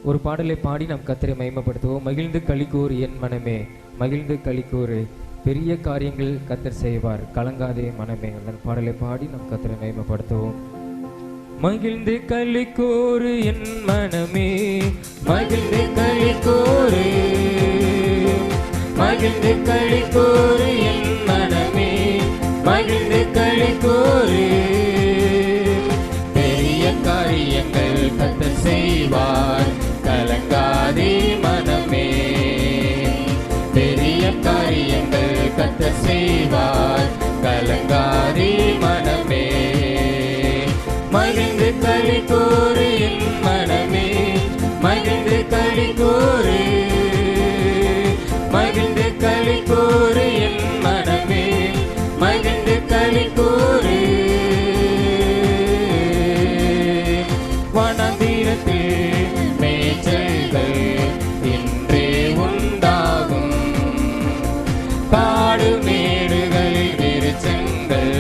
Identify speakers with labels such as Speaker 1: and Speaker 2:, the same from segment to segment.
Speaker 1: ஒரு பாடலை பாடி நாம் கர்த்தரை மகிமைப்படுத்துவோம். மகிழ்ந்து களிக்கூறு என் மனமே, மகிழ்ந்து களிக்கூறு, பெரிய காரியங்கள் கர்த்தர் செய்வார், கலங்காதே மனமே. அந்த பாடலை பாடி நாம் கர்த்தரை மகிமைப்படுத்துவோம். மகிழ்ந்து களிக்கூறு என் மனமே, மகிழ்ந்து களிக்கூறு, மகிழ்ந்து களிக்கூறு என் மனமே, மகிழ்ந்து களிக்கூறு, பெரிய காரியங்கள் கர்த்தர் செய்வார், கலங்காதே மனமே. பெரிய காரியங்கள் கர்த்தர் செய்வார், கலங்காதே மனமே. மகிழ்ந்து களிக்கூறு என் மனமே, மகிழ்ந்து களிக்கூறு, மகிழ்ந்து களிக்கூறு என் மனமே, மகிழ்ந்து களிக்கூறு. வனாந்திரத்தில் மேய்ச்சல்கள் இன்றே உண்டாகும், காடு மேடுகளில் விருட்சங்கள்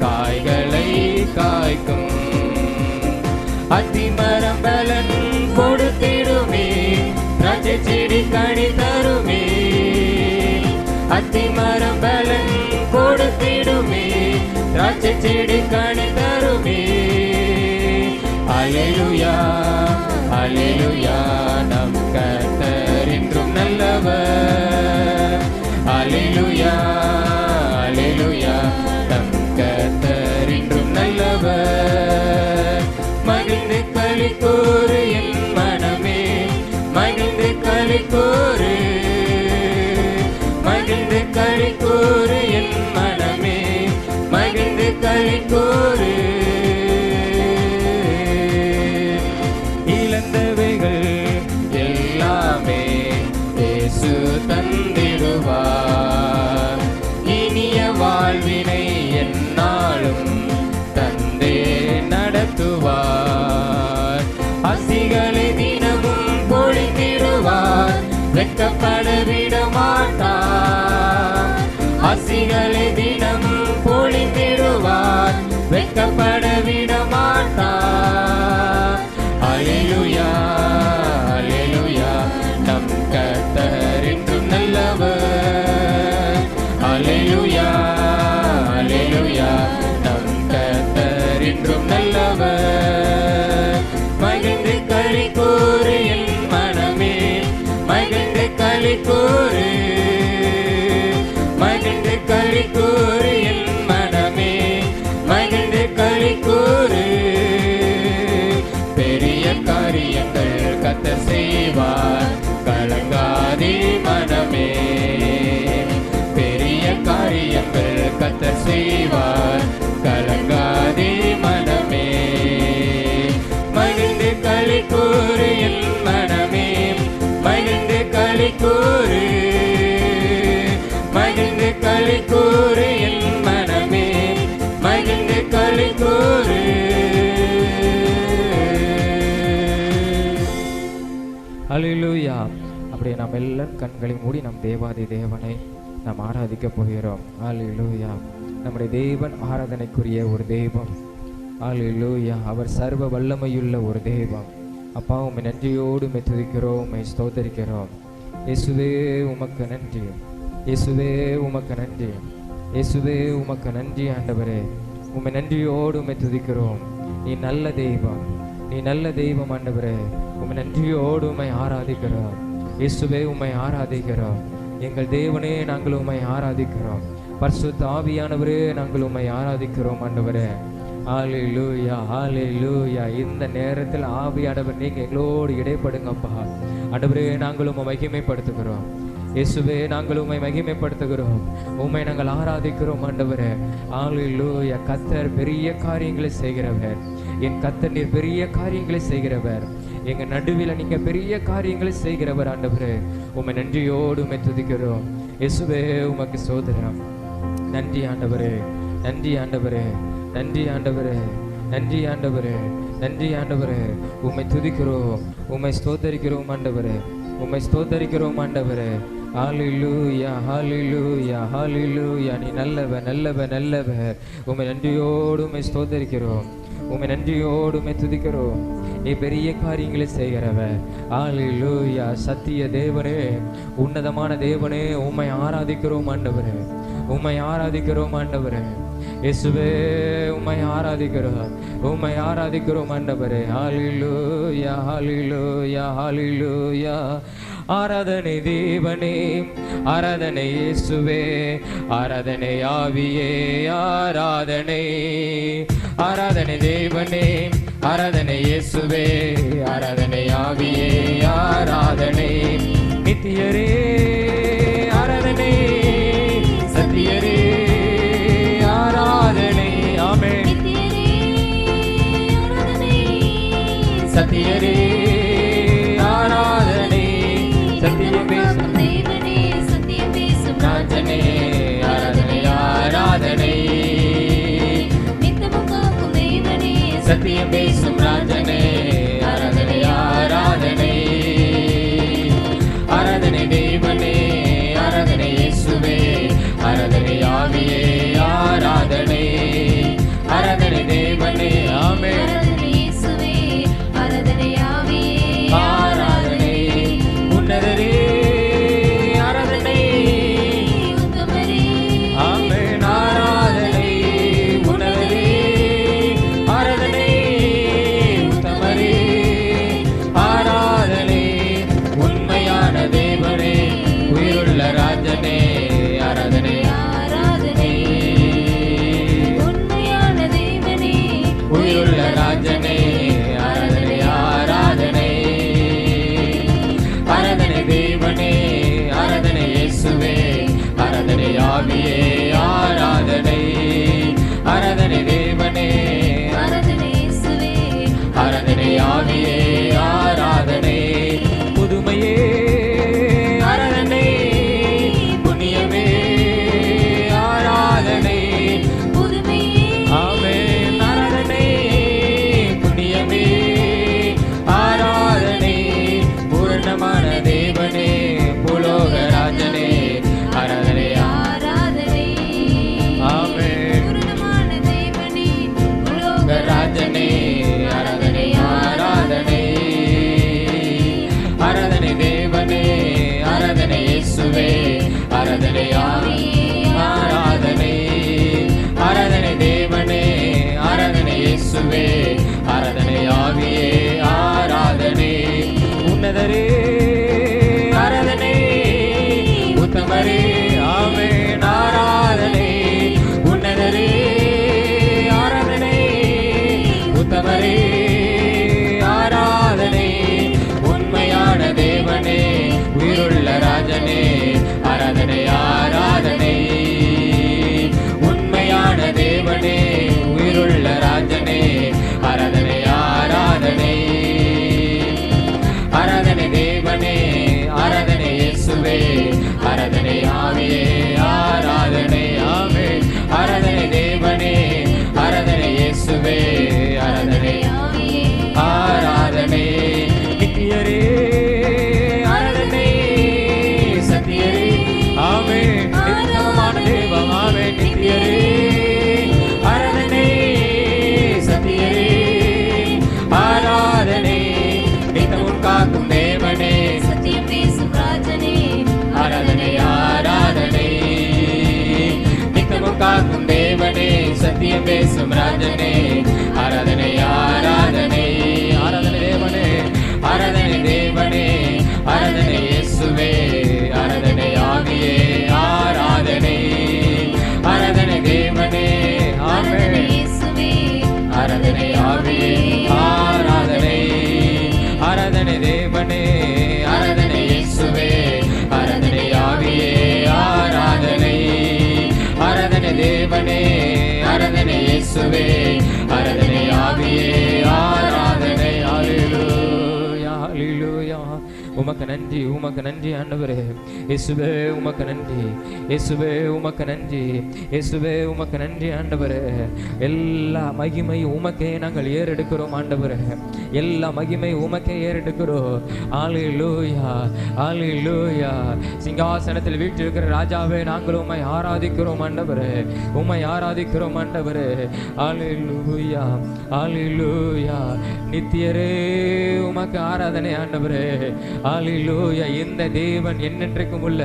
Speaker 1: காய்களை காய்க்கும். அத்திமரம் பலன் கொடுத்திடுமே, திராட்சை செடி கனி தருமே. அத்திமரம் பலன் கொடுத்திடுமே, திராட்சை செடி கனி தருமே. அல்லேலூயா அல்லேலூயா, நம் கர்த்தர் என்றும் நல்லவர். அல்லேலூயா அல்லேலூயா, நம் கர்த்தர் என்றும் நல்லவர். மகிழ்ந்து களிக்கூறு என் மனமே, மகிழ்ந்து களிக்கூறு, மகிழ்ந்து களிக்கூறு என் மனமே, மகிழ்ந்து களிக்கூறு. இழந்தவைகள் எல்லாமே இயேசு தந்திடுவார், இனிய வாழ்வினை எந்நாளும் தந்தே நடத்துவார். ஆசிகளை தினமும் பொழிந்திடுவார், வெட்கப்பட விட மாட்டார். ஆசிகளை தினமும் பொழிந்திடுவார், வெட்கப்பட விட மாட்டார். அல்லேலூயா அல்லேலூயா, நம் கர்த்தர் என்றும் நல்லவர். அல்லேலூயா அல்லேலூயா, நம் கர்த்தர் என்றும் நல்லவர். மகிழ்ந்து களிக்கூறு என் மனமே, மகிழ்ந்து களிக்கூறு, மகிழ்ந்து களிக்கூறு என் மனமே, மகிழ்ந்து களிக்கூறு. பெரிய காரியங்கள் கர்த்தர் செய்வார், கலங்காதே மனமே. பெரிய காரியங்கள் கர்த்தர் செய்வார், கலங்காதே மனமே. மகிழ்ந்து களிக்கூறு என் மனமே, மகிழ்ந்து களிக்கூறு, மகிழ்ந்து களிக்கூறு என் மனமே, மகிழ்ந்து களிக்கூறு. அல்லேலூயா. அப்படியே நாம் எல்லாம் கண்களை மூடி நம் தேவாதி தேவனை நாம் ஆராதிக்க போகிறோம். அல்லேலூயா. நம்முடைய தேவன் ஆராதனைக்குரிய ஒரு தெய்வம். அல்லேலூயா. அவர் சர்வ வல்லமையுள்ள ஒரு தெய்வம். அப்பா, உம்மை நன்றியோடு உம்மை துதிக்கிறோம், உம்மை ஸ்தோத்தரிக்கிறோம். இயேசுவே உமக்கு நன்றி, இயேசுவே உமக்கு நன்றி, இயேசுவே உமக்கு நன்றி ஆண்டவரே. உம்மை நன்றியோடு உம்மை துதிக்கிறோம். நீ நல்ல தெய்வம், நீ நல்ல தெய்வம் ஆண்டவரே. உம்மை நன்றியோடு உம்மை ஆராதிக்கிறோம். இயேசுவே உம்மை ஆராதிக்கிறோம். எங்கள் தேவனே, நாங்கள் உம்மை ஆராதிக்கிறோம். பரிசுத்த ஆவியானவரே, நாங்கள் உம்மை ஆராதிக்கிறோம் ஆண்டவரே. ஹல்லேலூயா ஹல்லேலூயா. இந்த நேரத்தில் ஆவியானவர் நீங்க எங்களோடு இடைப்படுங்கப்பா ஆண்டவரே. நாங்கள் உம்மை மகிமைப்படுத்துகிறோம் இயேசுவே, நாங்கள் உம்மை மகிமைப்படுத்துகிறோம், உம்மை நாங்கள் ஆராதிக்கிறோம் ஆண்டவரே. ஹல்லேலூயா. கர்த்தர் பெரிய காரியங்களை செய்கிறவர். என் கர்த்தர் நீர் பெரிய காரியங்களை செய்கிறவர். எங்க நடுவில் நீங்க பெரிய காரியங்களை செய்கிறவர் ஆண்டவரே. உம்மை நன்றியோடு உம்மை துதிக்கிறோம் இயேசுவே. உமக்கு ஸ்தோத்திரம். நன்றி ஆண்டவரே, நன்றி ஆண்டவரே, நன்றி ஆண்டவரே, நன்றி ஆண்டவரே, நன்றி ஆண்டவரே. உம்மை துதிக்கிறோம், உம்மை ஸ்தோத்தரிக்கிறோம் ஆண்டவரே, உம்மை ஸ்தோத்தரிக்கிறோம் ஆண்டவரே. ஹல்லேலூயா ஹல்லேலூயா ஹல்லேலூயா. நீ நல்லவர் நல்லவர் நல்லவர். உம்மை நன்றியோடு உம்மை ஸ்தோத்தரிக்கிறோம், உம்மை நன்றியோடு உம்மை துதிக்கிறோம். நீ பெரிய காரியங்களை செய்கிறவர். ஹல்லேலூயா. சத்திய தேவனே, உன்னதமான தேவனே, உம்மை ஆராதிக்கிறோம் ஆண்டவரே, உம்மை ஆராதிக்கிறோம் ஆண்டவரே. இயேசுவே, உம்மை ஆராதிக்கிறோம், உம்மை ஆராதிக்கிறோம் ஆண்டவரே. ஹல்லேலூயா, ஹல்லேலூயா, ஹல்லேலூயா. ஆராதனை தேவனே, ஆராதனை இயேசுவே, ஆராதனை ஆவியே, ஆராதனை. ஆராதனை தேவனே, ஆராதனை இயேசுவே, ஆராதனை ஆவியே, ஆராதனை. நித்தியரே ஆராதனை, சத்தியரே ஆராதனை. ஆமென். சத்தியரே ஆராதனை, சத்தியம் பேசும் தேவனே, சத்தியம் பேசும் ராஜனே, ஆராதனை ஆராதனை. நித்தமும் காக்கும் தேவனே, சத்தியம் பேசும் ராஜனே, ஆராதனை ஆராதனை. ஆராதனை தேவனே, ஆராதனை இயேசுவே, ஆராதனை ஆவியே, ஆராதனை. ஆராதனை தேவனே. ஆமென். ஆராதனை இயேசுவே, ஆராதனை ஆவியே, ஆராதனை. உன்னதரே ஆராதனை, உத்தமரே. ஆமென். ஆராதனை உன்னதரே, ஆராதனை உத்தமரே, ஆராதனை. உண்மையான தேவனே, உயிருள்ள ராஜனே, ஆராதனை ஆராதனை. உண்மையான தேவனே, உயிருள்ள ராஜனே, ஆராதனை ஆராதனை. ஆராதனை தேவனே, ஆராதனை இயேசுவே, ஆராதனை ஆவியே, ஆராதனை. ஆராதனை தேவனே, ஆராதனை இயேசுவே, ஆராதனை ஆவியே, ஆராதனை. புதுமையே ஆராதனை, புண்ணியமே ஆராதனை. புதுமையே. ஆமென். ஆராதனை, புண்ணியமே ஆராதனை. பூரணமான தேவனே, பூலோக ராஜனே, ஆராதனை ஆராதனை. ஆமென். பூரணமான தேவனே, பூலோக ராஜனே, ஆராதனை ஆராதனை. ஆராதனை தேவனே, ஆராதனை இயேசுவே, ஆராதனை ஆவியே, ஆராதனை. ஆராதனை தேவனே, ஆராதனை இயேசுவே, ஆராதனை ஆவியே, ஆராதனை. உன்னதரே ஆராதனை, உத்தமரே. ஆமென். ஆராதனை உன்னதரே, ஆராதனை உத்தமரே, ஆராதனை. உண்மையான தேவனே, உயிருள்ள ராஜனே, ஆராதனை ஆராதனை. உண்மையான தேவனே, உயிருள்ள ராஜனே, ஆராதனை ஆராதனை. ஆராதனை தேவனே, ஆராதனை இயேசுவே, ஆராதனை ஆவியே, ஆராதனை. ஆமென். ஆராதனை தேவனே, ஆராதனை இயேசுவே, ஆராதனை ஆவியே, ஆராதனை. நித்தியரே ஆராதனை, சத்தியரே. ஆமென். நித்தியமான தேவம். ஆமென். நித்தியரே ஆராதனை, சத்தியரே ஆராதனை. நித்தமும் காக்கும் தேவனே, சத்தியம் பேசும் ராஜனே, ஆராதனை ஆராதனை. நித்தமும் காக்கும் தேவனே, சத்தியம் பேசும் ராஜனே, ஆராதனை ஆராதனை. ஆராதனை தேவனே, ஆராதனை தேவனே, ஆராதனை இயேசுவே, ஆராதனை ஆவியே, ஆராதனை. ஆராதனை தேவனே. ஆமென். இயேசுவே, ஆராதனை ஆவியே, ஆராதனை. ஆராதனை தேவனே, ஆராதனை இயேசுவே, ஆராதனை ஆவியே, ஆராதனை. ஆராதனை தேவனே, ஆராதனை இயேசுவே, ஆராதனை ஆவியே, ஆராதனை. ஹல்லேலூயா, ஹல்லேலூயா. உமக்கு நன்றி, உமக்கு நன்றி ஆண்டவரே. இயேசுவே உமக்கு நன்றி, இயேசுவே உமக்கு நன்றி, இயேசுவே உமக்கு நன்றி ஆண்டவரே. எல்லா மகிமை உமக்கே நாங்கள் ஏறெடுக்கிறோம் ஆண்டவரே, எல்லா மகிமை உமக்கே ஏறெடுக்கிறோம். ஹல்லேலூயா, ஹல்லேலூயா. சிங்காசனத்தில் வீற்றிருக்கிற ராஜாவே, நாங்கள் உம்மை ஆராதிக்கிறோம் ஆண்டவரே, உம்மை ஆராதிக்கிறோம் ஆண்டவரே. ஹல்லேலூயா, ஹல்லேலூயா. நித்தியரே உமக்கு ஆராதனை ஆண்டவரே. ஹல்லேலூயா. இந்த தேவன் என்னென்றைக்கும் உள்ள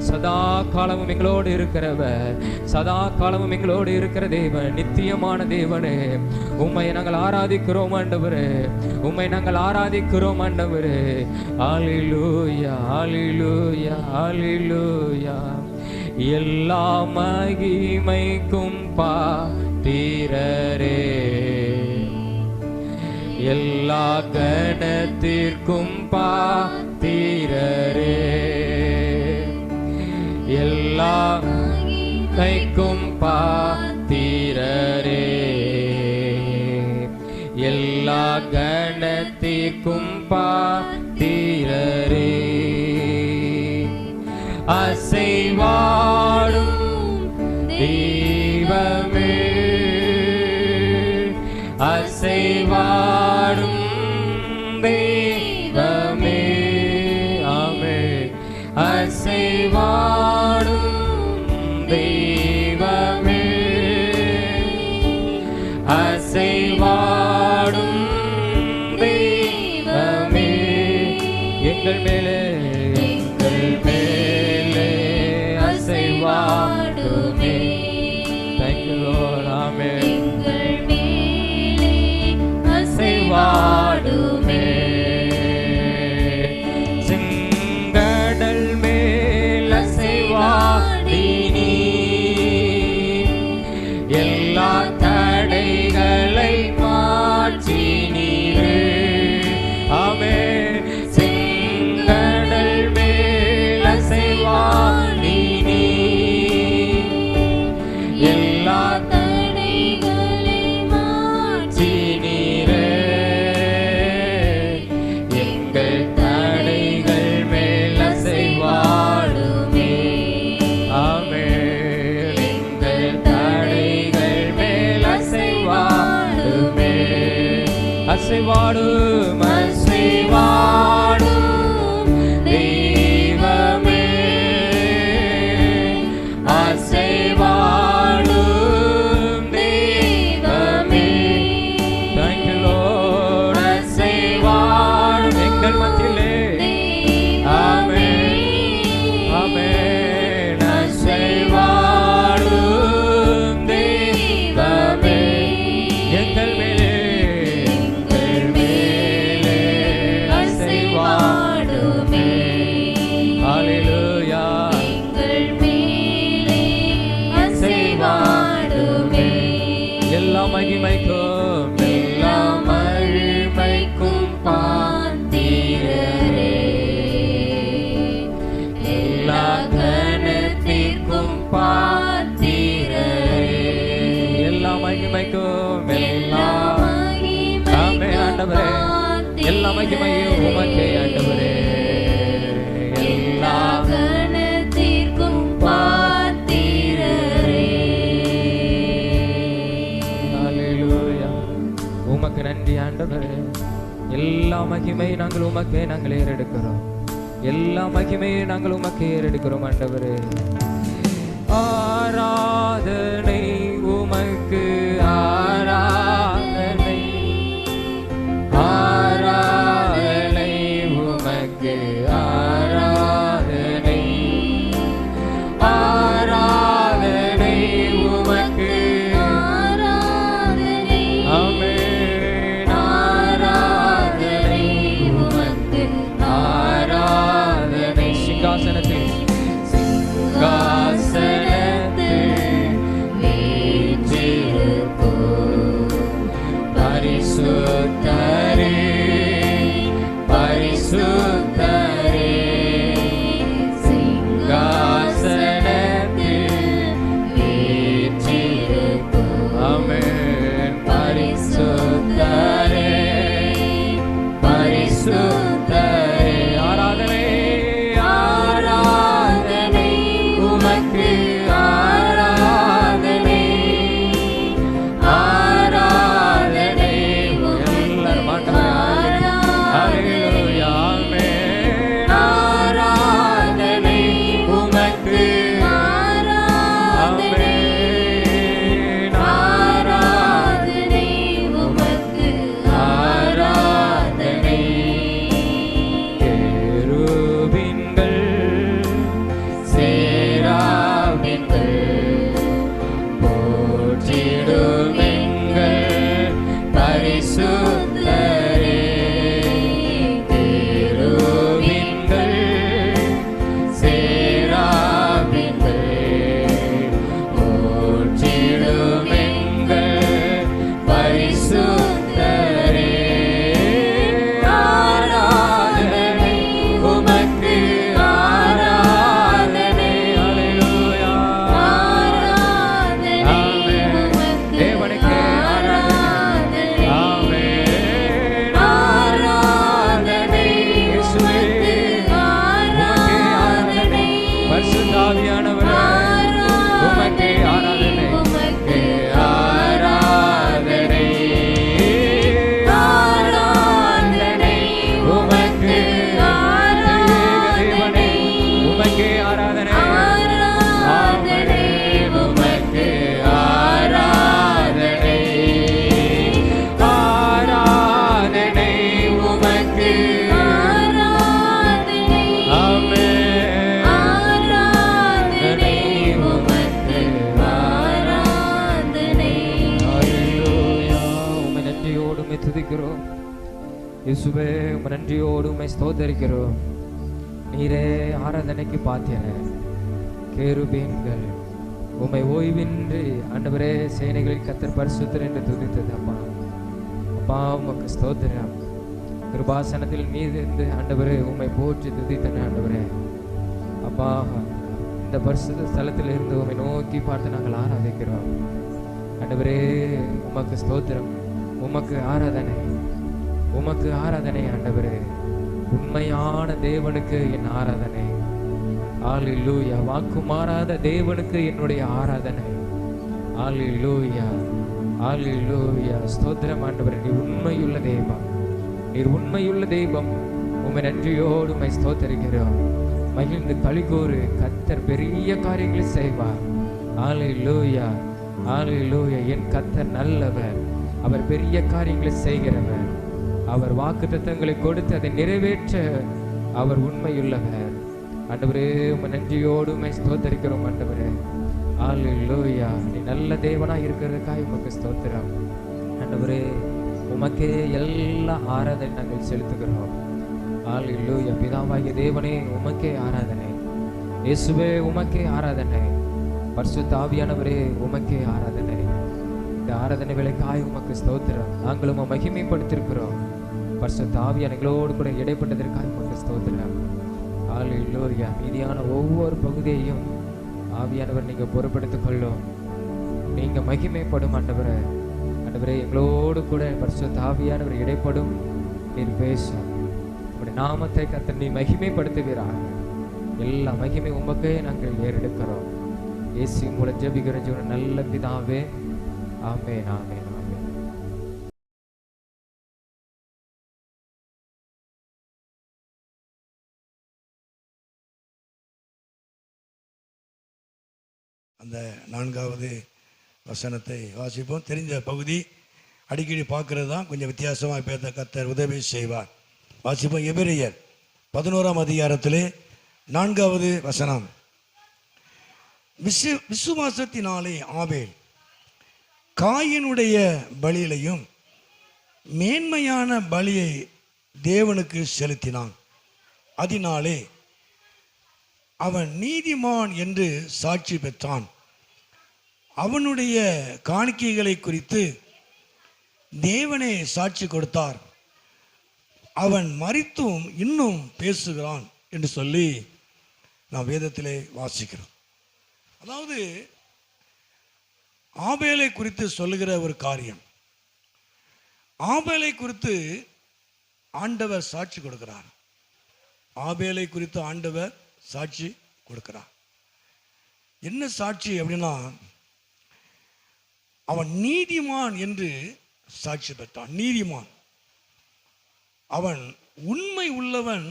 Speaker 1: சதா காலமும் எங்களோடு இருக்கிறவர், சதா காலமும் எங்களோடு இருக்கிற தேவன், நித்தியமான தேவனே, உம்மை நாங்கள் ஆராதிக்கிறோம் ஆண்டவரே, உம்மை நாங்கள் ஆராதிக்கிறோம் ஆண்டவரே. ஹல்லேலூயா, ஹல்லேலூயா, ஹல்லேலூயா. எல்லா மகிமைக்கும் பாத்திரரே, எல்லா கணத்திற்கும் பாத்திரரே, எல்லா கைக்கும் பாத்திரரே, எல்லா கணத்திற்கும் பாத்திரரே. அசைவாடும் தெய்வமே, அசைவாடும் தெய்வமே, ஆமென். அசைவாடும் தெய்வமே, அசைவாடும் தெய்வமே. எங்கள் மேலே, எங்கள் மேலே அசைவாடுமே. Thank you Lord, ஆமென். வாடுமே. செங்கடல் மேல் அசைவாடினி, எல்லா தடைகளை மாற்றினீரே, ஆமென். செங்கடல் மேல் அசைவாடினி, எல்லா தடைகளை மாற்றினீரே, அசைவாடும், அசைவாடும் தெய்வமே, அசைவாடும் தெய்வமே. Thank you Lord. அசைவாடும் எங்கள் மத்தியிலே, ஆமென், ஆமென். அசைவாடும் தெய்வமே, எங்கள் மேலே, மகிமைக்கும், எல்லா மகிமைக்கும் பாத்திரரே, எல்லா கணத்திற்கும் பாத்திரரே, எல்லா மகிமைக்கும், எல்லா, ஆமென் ஆண்டவரே. எல்லா மகிமையும் உமக்கே ஆண்டவரே, எல்லா கணத்திற்கும் பாத்திரரே. உமக்கு நன்றி ஆண்டவரே. எல்லா மகிமையை நாங்கள் உமக்கே நாங்கள் ஏறெடுக்கிறோம், எல்லா மகிமையை நாங்கள் உமக்கே ஏறெடுக்கிறோம் ஆண்டவரே. ஆராதனை உமக்கு, ஆராதனை, ஆராதனை உமக்கு, ஆராதனை, ஆராதனை உமக்கு, ஆராதனை, ஆமென். சிங்காசனத்தில், சிங்காசனத்தில் துதிக்கிறோம். இயேசுவே உம்மை நன்றியோடு உம்மை ஸ்தோத்தரிக்கிறோம். நீரே ஆராதனைக்கு பாத்தியன. கேருபீன்கள் உம்மை ஓய்வின்றி ஆண்டவரே சேனைகளில் கர்த்தர் பரிசுத்தர் என்று துதித்தது. அப்பா அப்பா உமக்கு ஸ்தோத்திரம். கிருபாசனத்தில் மீது இருந்து ஆண்டவரே உம்மை போற்றி துதித்தன. ஆண்டவரே அப்பா இந்த பரிசுத்த ஸ்தலத்தில் இருந்து உம்மை நோக்கி பார்த்து நாங்கள் ஆராதிக்கிறோம். ஆண்டவரே உமக்கு ஸ்தோத்திரம், உமக்கு ஆராதனை, உமக்கு ஆராதனை. ஆண்டவரே உண்மையான தேவனுக்கு என் ஆராதனை. ஹல்லேலூயா. வாக்கு மாறாத தேவனுக்கு என்னுடைய ஆராதனை. ஹல்லேலூயா, ஹல்லேலூயா. ஸ்தோத்திரம் ஆண்டவரே. நீ உண்மையுள்ள தெய்வம், நீர் உண்மையுள்ள தெய்வம். உம்மை நன்றியோடு உம்மை ஸ்தோத்தரிக்கிறோம். மகிழ்ந்து களிகூறு. கர்த்தர் பெரிய காரியங்களை செய்வார். ஹல்லேலூயா, ஹல்லேலூயா. என் கர்த்தர் நல்லவர், அவர் பெரிய காரியங்களை செய்கிறவர். அவர் வாக்குத்தத்தங்களை கொடுத்து அதை நிறைவேற்ற அவர் உண்மையுள்ளவர். ஆண்டவரே உம்மை நன்றியோடு உம்மை ஸ்தோத்தரிக்கிறோம். ஆண்டவரே ஹல்லேலூயா. நீ நல்ல தேவனாய் இருக்கிறதுக்காக உமக்கு ஸ்தோத்திரம். ஆண்டவரே உமக்கே எல்லா ஆராதனை நாங்கள் செலுத்துகிறோம். ஹல்லேலூயா. பிதாவாகிய தேவனே உமக்கே ஆராதனை. இயேசுவே உமக்கே ஆராதனை. பரிசுத்த ஆவியானவரே உமக்கே ஆராதனை. இந்த ஆராதனை வேளைக்காய் உமக்கு ஸ்தோத்திரம். நாங்களும் மகிமைப்படுத்திருக்கிறோம். பரிசுத்த ஆவியானவர்களோடு கூட இடைப்பட்டதற்காக உமக்கு ஸ்தோத்திரம். ஹல்லேலூயா. மீதியான ஒவ்வொரு பகுதியையும் ஆவியானவர் நீங்க பொறுப்பெடுத்துக் கொள்ளும். நீங்க மகிமைப்படும் ஆண்டவரே. ஆண்டவரே எங்களோடு கூட பரிசுத்த ஆவியானவர் இடைப்படும். நீர் பேசும். உடைய நாமத்தை கர்த்தர் நீ மகிமைப்படுத்துகிறார். எல்லா மகிமை உமக்கே நாங்கள் ஏறெடுக்கிறோம். இயேசு மூலம் ஜெபிக்கிற ஜீவன நல்ல பிதாவே. ஆமென், ஆமென், ஆமென்.
Speaker 2: அந்த 4வது வசனத்தை வாசிப்போம். தெரிஞ்ச பகுதி, அடிக்கடி பார்க்கறது தான், கொஞ்சம் வித்தியாசமாக பேச கர்த்தர் உதவி செய்வார். வாசிப்போம். எபிரெயர் 11ஆம் அதிகாரத்திலே 4வது வசனம். விசுவாசத்தினாலே ஆபேல் காயினுடைய பலியிலையும் மேன்மையான பலியை தேவனுக்கு செலுத்தினான். அதனாலே அவன் நீதிமான் என்று சாட்சி பெற்றான். அவனுடைய காணிக்கைகளை குறித்து தேவனே சாட்சி கொடுத்தார். அவன் மரித்தும் இன்னும் பேசுகிறான் என்று சொல்லி நாம் வேதத்திலே வாசிக்கிறோம். அதாவது ஆபேலை குறித்து சொல்லுகிற ஒரு காரியம். ஆபேலை குறித்து ஆண்டவர் சாட்சி கொடுக்கிறார். ஆபேலை குறித்து ஆண்டவர் சாட்சி கொடுக்கிறார். என்ன சாட்சி அப்படின்னா, அவன் நீதிமான் என்று சாட்சி பெற்றான். நீதிமான், அவன் உண்மை உள்ளவன்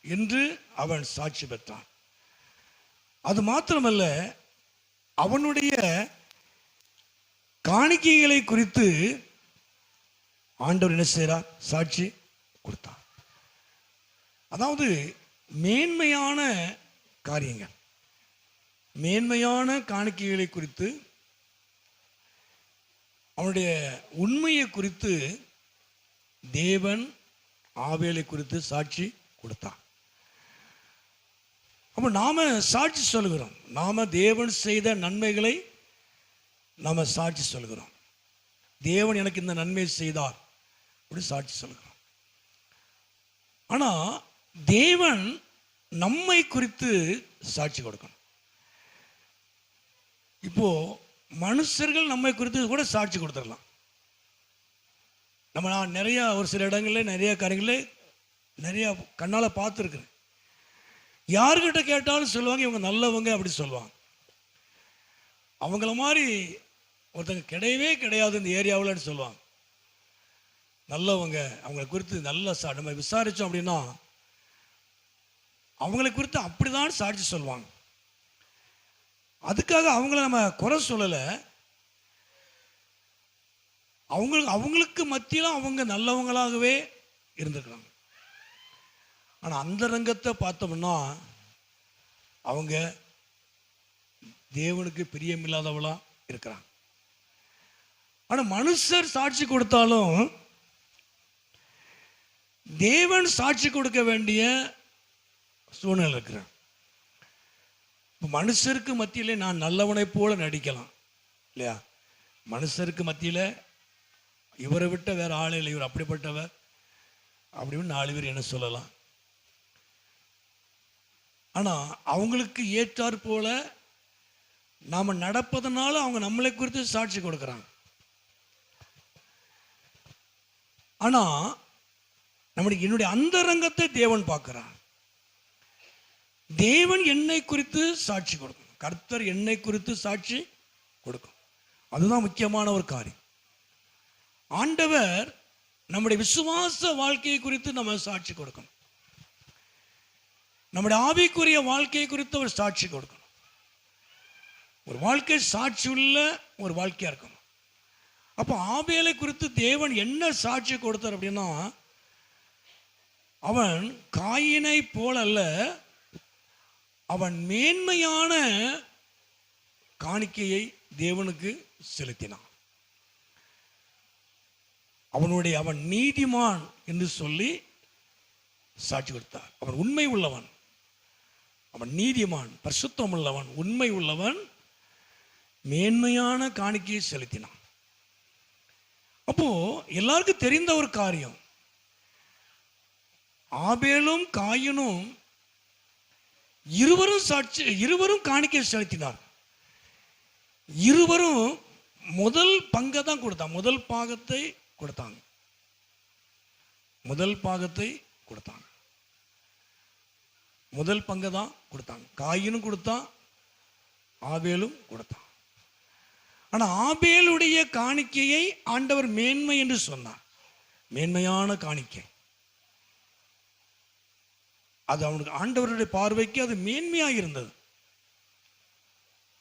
Speaker 2: என்று அவன் சாட்சி பெற்றான். அது மாத்திரமல்ல, அவனுடைய காணிக்கைகளை குறித்து ஆண்டவர் என்ன செய்கிறார்? சாட்சி கொடுத்தார். அதாவது மேன்மையான காரியங்கள், மேன்மையான காணிக்கைகளை குறித்து, அவனுடைய உண்மையை குறித்து தேவன் ஆபேலை குறித்து சாட்சி கொடுத்தார். அப்போ நாம சாட்சி சொல்கிறோம். நாம தேவன் செய்த நன்மைகளை நாம சாட்சி சொல்கிறோம். தேவன் எனக்கு இந்த நன்மை செய்தார் அப்படி சாட்சி சொல்கிறோம். ஆனா தேவன் நம்மை குறித்து சாட்சி கொடுக்கணும். இப்போ மனுஷர்கள் நம்மை குறித்து கூட சாட்சி கொடுத்துடலாம். நான் நிறைய ஒரு சில இடங்கள்ல நிறைய காரியங்களே நிறைய கண்ணால பார்த்துருக்கிறேன். யார்கிட்ட கேட்டாலும் சொல்லுவாங்க இவங்க நல்லவங்க அப்படி சொல்லுவாங்க. அவங்கள மாதிரி ஒருத்தங்க கிடையவே கிடையாது இந்த ஏரியாவில் சொல்லுவாங்க. நல்லவங்க, அவங்களை குறித்து நல்ல நம்ம விசாரித்தோம் அப்படின்னா அவங்களை குறித்து அப்படிதான் சாட்சி சொல்லுவாங்க. அதுக்காக அவங்கள நம்ம குறை சொல்லலை. அவங்களுக்கு மத்தியில் அவங்க நல்லவங்களாகவே இருந்திருக்கிறாங்க. ஆனால் அந்த ரங்கத்தை பார்த்தோம்னா அவங்க தேவனுக்கு பிரியமில்லாதவளா இருக்கிறாங்க. ஆனால் மனுஷர் சாட்சி கொடுத்தாலும் தேவன் சாட்சி கொடுக்க வேண்டிய சூழ்நிலை இருக்கிறார். இப்போ மனுஷருக்கு மத்தியிலே நான் நல்லவனை போல நடிக்கலாம் இல்லையா? மனுஷருக்கு மத்தியில் இவரை விட்ட வேற ஆள் இல்லை, இவர் அப்படிப்பட்டவர் அப்படின்னு 4 பேர் என்ன சொல்லலாம். ஆனால் அவங்களுக்கு ஏற்றாற் போல நாம் நடப்பதனால அவங்க நம்மளை குறித்து சாட்சி கொடுக்குறாங்க. ஆனால் என்னுடைய அந்தரங்கத்தை தேவன் பார்க்கிறார். தேவன் என்னை குறித்து சாட்சி கொடுக்கணும், கர்த்தர் என்னை குறித்து சாட்சி கொடுக்கும். அதுதான் முக்கியமான ஒரு காரியம். ஆண்டவர் நம்முடைய விசுவாச வாழ்க்கையை குறித்து நம்ம சாட்சி கொடுக்கணும், நம்முடைய ஆவிக்குரிய வாழ்க்கையை குறித்து ஒரு சாட்சி கொடுக்கணும். ஒரு வாழ்க்கை சாட்சி உள்ள ஒரு வாழ்க்கையா இருக்கணும். அப்போ ஆபேலை குறித்து தேவன் என்ன சாட்சி கொடுத்தார் அப்படின்னா, அவன் காயினை போல அல்ல, அவன் மேன்மையான காணிக்கையை தேவனுக்கு செலுத்தினான். அவன் நீதிமான் என்று சொல்லி சாட்சி கொடுத்தார். அவன் உண்மை உள்ளவன், அவன் நீதிமான், பரிசுத்தம் உள்ளவன், உண்மை உள்ளவன், மேன்மையான காணிக்கையை செலுத்தினான். அப்போ எல்லாருக்கும் தெரிந்த ஒரு காரியம், ஆபேலும் காயினும் இருவரும் காணிக்கை செலுத்தினார். இருவரும் முதல் பங்கை தான் கொடுத்தாங்க, முதல் பாகத்தை கொடுத்தாங்க, முதல் பாகத்தை கொடுத்தாங்க, முதல் பங்கை தான் கொடுத்தாங்க. காயினும் கொடுத்தான், ஆபேலும் கொடுத்தான். ஆனால் ஆபேலுடைய காணிக்கையை ஆண்டவர் மேன்மை என்று சொன்னார். மேன்மையான காணிக்கை அது அவனுக்கு ஆண்டவருடைய பார்வைக்கு அது மேன்மையாக இருந்தது,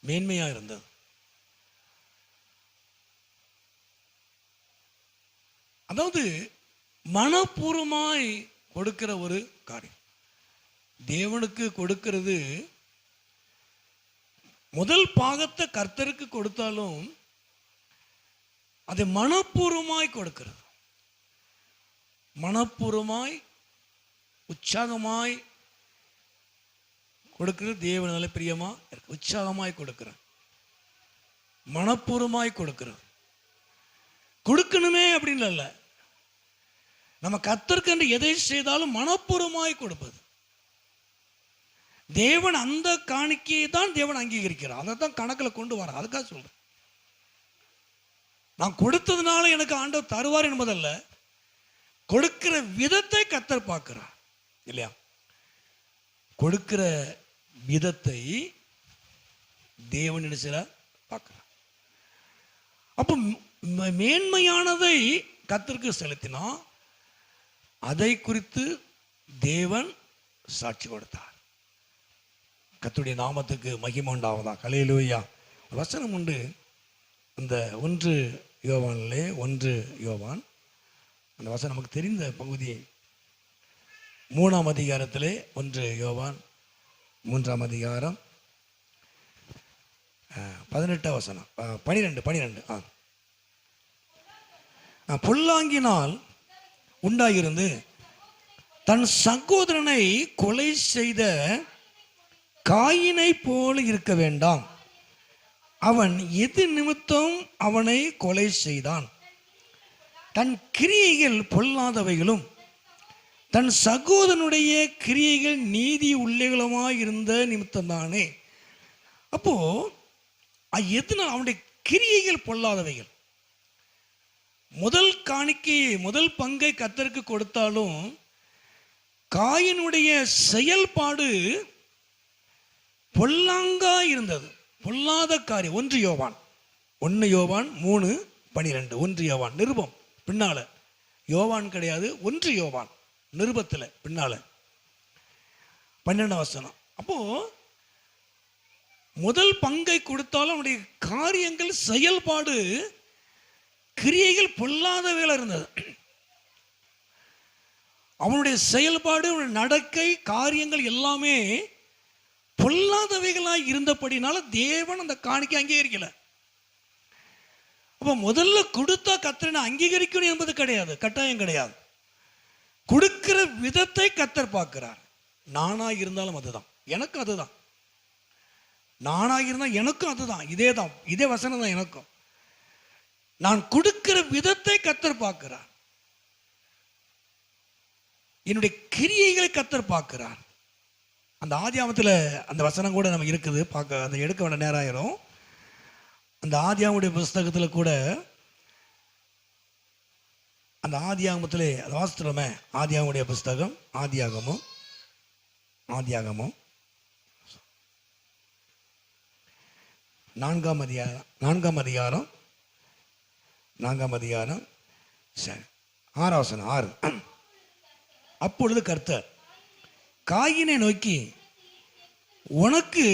Speaker 2: மேன்மையாக இருந்தது. அதாவது மனப்பூர்வமாய் கொடுக்கிற ஒரு காரியம். தேவனுக்கு கொடுக்கிறது, முதல் பாகத்தை கர்த்தருக்கு கொடுத்தாலும் அதை மனப்பூர்வமாய் கொடுக்கிறது, மனப்பூர்வமாய் உற்சாகமாய் கொடுக்கிறது. தேவனால பிரியமா இருக்கு, உற்சாகமாய் கொடுக்கிறது, மனப்பூர்வமாய் கொடுக்கிறது. கொடுக்கணுமே அப்படின்னு இல்லை, நம்ம கர்த்தருக்கு எதை செய்தாலும் மனப்பூர்வமாய் கொடுப்பது. தேவன் அந்த காணிக்கையை தான் தேவன் அங்கீகரிக்கிறார், அதை தான் கணக்கில் கொண்டு வர. அதுக்காக சொல்றேன், நான் கொடுத்ததுனால எனக்கு ஆண்டவர் தருவார் என்பதல்ல, கொடுக்கிற விதத்தை கர்த்தர் பார்க்கிறார் இல்லையா? கொடுக்கிற விதத்தை தேவன் என்ன செய்யறார் பார்க்கிறார். அப்போ மேன்மையானதை கர்த்தருக்கு செலுத்தினா அதை குறித்து தேவன் சாட்சி கொடுத்தார். கர்த்தருடைய நாமத்துக்கு மகிமை உண்டாவதா. ஹல்லேலூயா. வசனம் உண்டு, இந்த 1 யோவானிலே 1 யோவான், அந்த வசனம் நமக்கு தெரிந்த பகுதி 3ஆம் அதிகாரத்திலே 1 யோவான் 3ஆம் அதிகாரம் 18ஆம் வசனம் 12 பொல்லாங்கினால் உண்டாயிருந்து தன் சகோதரனை கொலை செய்த காயினை போல இருக்க வேண்டாம். அவன் எது நிமித்தம் அவனை கொலை செய்தான்? தன் கிரியைகள் பொல்லாதவைகளும் தன் சகோதரனுடைய கிரியைகள் நீதி உள்ளவைகளுமாய் இருந்த நிமித்தம் தானே. அப்போ எதுனா அவனுடைய கிரியைகள் பொல்லாதவைகள். முதல் காணிக்கையை, முதல் பங்கை கர்த்தருக்கு கொடுத்தாலும் காயினுடைய செயல்பாடு பொல்லாங்கா இருந்தது, பொல்லாத காரியம். 1 யோவான் 3:12 1 யோவான் நிருபம் பின்னால, யோவான் கிடையாது, 1 யோவான் நிருபத்தில் பின்னால 12ஆம் வசனம். அப்போ முதல் பங்கை கொடுத்தாலும் அவனுடைய காரியங்கள், செயல்பாடு, கிரியைகள் பொல்லாதவைகள் இருந்தது. அவனுடைய செயல்பாடு, அவனுடைய நடக்கை, காரியங்கள் எல்லாமே பொல்லாதவைகளாய் இருந்தபடினால தேவன் அந்த காணிக்கை அங்கீகரிக்கல. அப்ப முதல்ல கொடுத்தா கர்த்தரை அங்கீகரிக்கணும் என்பது கிடையாது, கட்டாயம் கிடையாது. கொடுக்கிற விதத்தை கர்த்தர் பார்க்கிறார். நானாக இருந்தாலும் அதுதான், எனக்கும் அதுதான். நானாக இருந்தால் எனக்கும் அதுதான், இதே தான், இதே வசனம் தான் எனக்கும். நான் கொடுக்கிற விதத்தை கர்த்தர் பார்க்கிறார். என்னுடைய கிரியைகளை கர்த்தர் பார்க்கிறார். அந்த ஆதியாகமத்தில் அந்த வசனம் கூட நம்ம இருக்குது, பார்க்க அந்த எடுக்க வேண்டிய நேரம் ஆயிரும். அந்த ஆதியாகமுடைய புஸ்தகத்தில் கூட அந்த ஆதியாகமத்திலே அது வாசிக்கிறோமே, ஆதியாகமுடைய புஸ்தகம் ஆதியாகமம் 4ஆம் அதிகாரம் சரி 6. அப்பொழுது கர்த்தர் காயினை நோக்கி, உனக்கு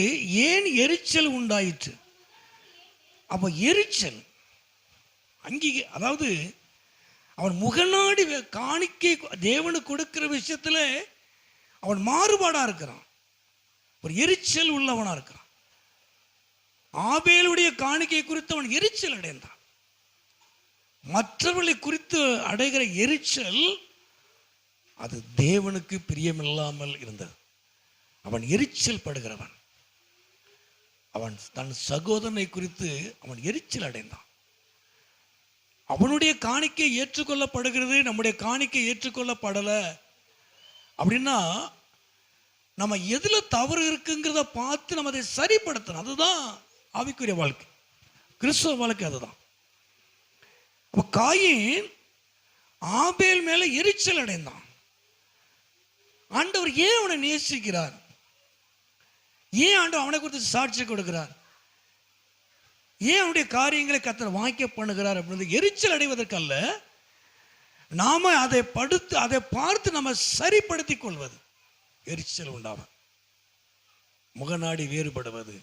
Speaker 2: ஏன் எரிச்சல் உண்டாயிற்று? அப்போ எரிச்சல் அதாவது அவன் முகநாடி காணிக்கை தேவனுக்கு கொடுக்கிற விஷயத்தில் அவன் மாறுபாடாக இருக்கிறான், ஒரு எரிச்சல் உள்ளவனாக இருக்கிறான். ஆபேலுடைய காணிக்கை குறித்து அவன் எரிச்சல் அடைந்தான். மற்றவர்களை குறித்து அடைகிற எரிச்சல் அது தேவனுக்கு பிரியமில்லாமல் இருந்தது. அவன் எரிச்சல் படுகிறவன். அவன் தன் சகோதரனை குறித்து அவன் எரிச்சல் அடைந்தான். அவனுடைய காணிக்கை ஏற்றுக்கொள்ளப்படுகிறது, நம்முடைய காணிக்கை ஏற்றுக்கொள்ளப்படலை அப்படின்னா நம்ம எதில் தவறு இருக்குங்கிறத பார்த்து நம்ம அதை சரிப்படுத்தணும். அதுதான் ஆவிக்குரிய வாழ்க்கை, கிறிஸ்தவ வாழ்க்கை. அதுதான். அப்போ காயின் ஆபேல் மேலே எரிச்சல் அடைந்தான். ஆண்டவர் ஏன் அவனை நேசிக்கிறார்? ஏன் ஆண்டவர் அவனை குறித்து சாட்சி கொடுக்கிறார்? ஏன் அவனுடைய காரியங்களை கர்த்தர் வாய்க்க பண்ணுகிறார் அப்படின்னு எரிச்சல் அடைவதற்கல்ல, நாம அதை பார்த்து நம்ம சரிப்படுத்தி கொள்வது. எரிச்சல் உண்டாகும், முகநாடி வேறுபடுவது,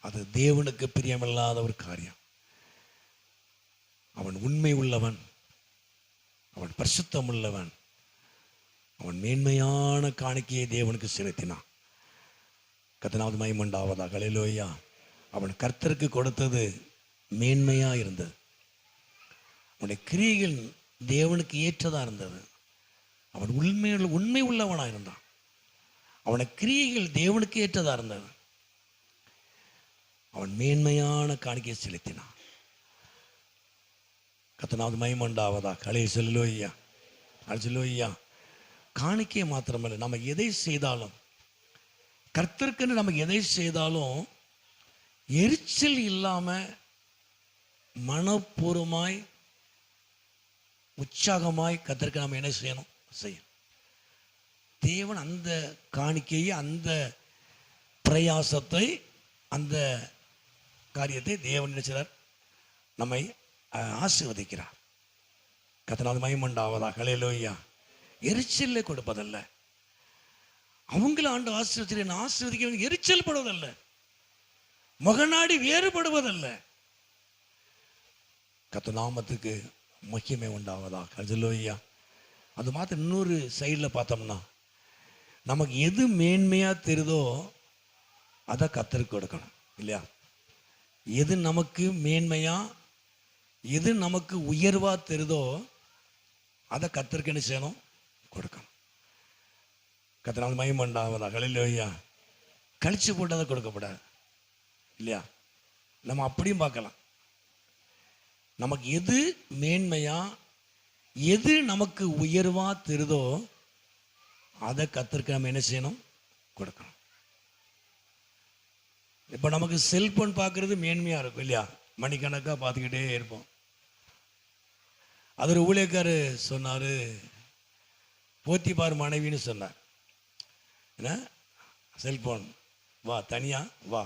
Speaker 2: அது தேவனுக்கு பிரியமில்லாத ஒரு காரியம். அவன் உண்மை உள்ளவன், அவன் பரிசுத்தம் உள்ளவன், அவன் மேன்மையான காணிக்கையை தேவனுக்கு செலுத்தினான். கர்த்தருக்கு மகிமை உண்டாவதாக. ஹல்லேலூயா. அவன் கர்த்தருக்கு கொடுத்தது மேன்மையா இருந்தது. அவனுடைய கிரியைகள் தேவனுக்கு ஏற்றதா இருந்தது. அவன் உண்மை உள்ளவனா இருந்தான். அவனுடைய கிரியைகள் தேவனுக்கு ஏற்றதா இருந்தது. அவன் மேன்மையான காணிக்கையை செலுத்தினான். கர்த்தருக்கு மகிமை உண்டாவதாக. ஹல்லேலூயா. ஹல்லேலூயா. காணிக்கையை மாத்திரமல்ல, நம்ம எதை செய்தாலும், கர்த்தருக்குன்னு நம்ம எதை செய்தாலும் எரிச்சல் இல்லாமல் மனப்பூர்வமாய் உற்சாகமாய் கர்த்தருக்கு நாம் என்ன செய்யணும்? செய்யணும். தேவன் அந்த காணிக்கையை, அந்த பிரயாசத்தை, அந்த காரியத்தை தேவன் நினைச்சார், நம்மை ஆசீர்வதிக்கிறார். கர்த்தருக்கு மகிமை உண்டாவதாக. ஹல்லேலூயா. எரிச்சலே கொடுப்பதல்ல, அவங்கள ஆண்டு ஆசீர்வதிக்க எரிச்சல் படுவதல்ல, முகநாடி வேறுபடுவதல்ல. கர்த்தர் நாமத்துக்கு மகிமை உண்டாவதாக. ஹல்லேலூயா. அது மாத்திரம் இன்னொரு சைடில் பார்த்தோம்னா, நமக்கு எது மேன்மையாக தெரியுதோ அதை கர்த்தருக்கு கொடுக்கணும் இல்லையா? எது நமக்கு மேன்மையா, எது நமக்கு உயர்வாக தெரியுதோ அதை கர்த்தருக்கு என்ன செய்யணும்? கொடுக்கணும். கர்த்தருக்கு மகிமை உண்டாவதாக. ஹல்லேலூயா. கழிச்சு போட்டதை கொடுக்கப்படாது இல்லையா? நம்ம அப்படியும் பார்க்கலாம். நமக்கு எது மேன்மையா, எது நமக்கு உயர்வா தெரியுதோ அதை கர்த்தருக்கு நம்ம என்ன செய்யணும்? கொடுக்கணும். இப்போ நமக்கு செல்போன் பார்க்கறது மேன்மையா இருக்கும் இல்லையா? மணிக்கணக்காக பார்த்துக்கிட்டே இருப்போம். அது ஒரு ஊழியக்காரு சொன்னார், போத்திபார் மனைவின்னு சொன்னார், என்ன செல்போன் வா, தனியா வா.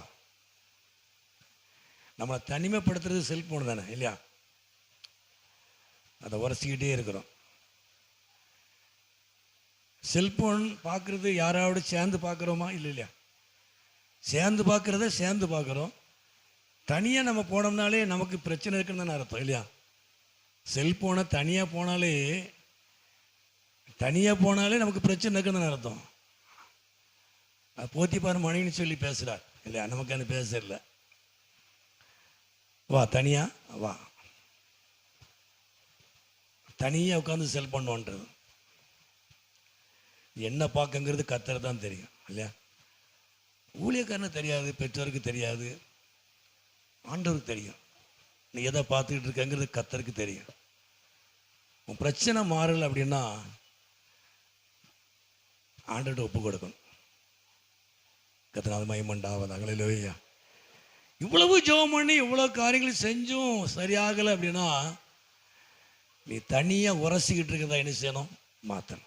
Speaker 2: நம்மளை தனிமைப்படுத்துறது செல்போன் தானே இல்லையா? அதை உரசிக்கிட்டே இருக்கிறோம். செல்போன் பார்க்குறது யாராவோட சேர்ந்து பார்க்குறோமா? இல்லை இல்லையா? சேர்ந்து பார்க்குறோம். தனியாக நம்ம போனோம்னாலே நமக்கு பிரச்சனை இருக்குன்னு தானே அர்த்தம் இல்லையா? செல்போனை தனியாக போனாலே நமக்கு பிரச்சனை இருக்குன்னு தானே அர்த்தம். போத்திபார் மனைவின்னு சொல்லி பேசுகிறார் இல்லையா? நமக்கு அந்த பேசல. வா, தனியாக வா. தனியாக உட்காந்து செல்போன் பண்ணுறது என்ன பார்க்கங்கிறது கர்த்தர் தான் தெரியும் இல்லையா? ஊழியக்காரனுக்கு தெரியாது, பெற்றோருக்கு தெரியாது, ஆண்டவருக்கு தெரியும். நீ எதை பார்த்துக்கிட்டு இருக்கங்கிறது கர்த்தருக்கு தெரியும். உன் பிரச்சனை மாறலை அப்படின்னா ஆண்டவர்கிட்ட ஒப்பு கொடுக்கணும். கர்த்தர் மகிமையுண்டாவதாக. அல்லேலூயா. இவ்வளவு ஜெபம் பண்ணி இவ்வளோ காரியங்கள் செஞ்சும் சரியாகலை அப்படின்னா நீ தனியாக உரசிக்கிட்டு இருக்கிறதா என்ன செய்யணும்? மாற்றணும்.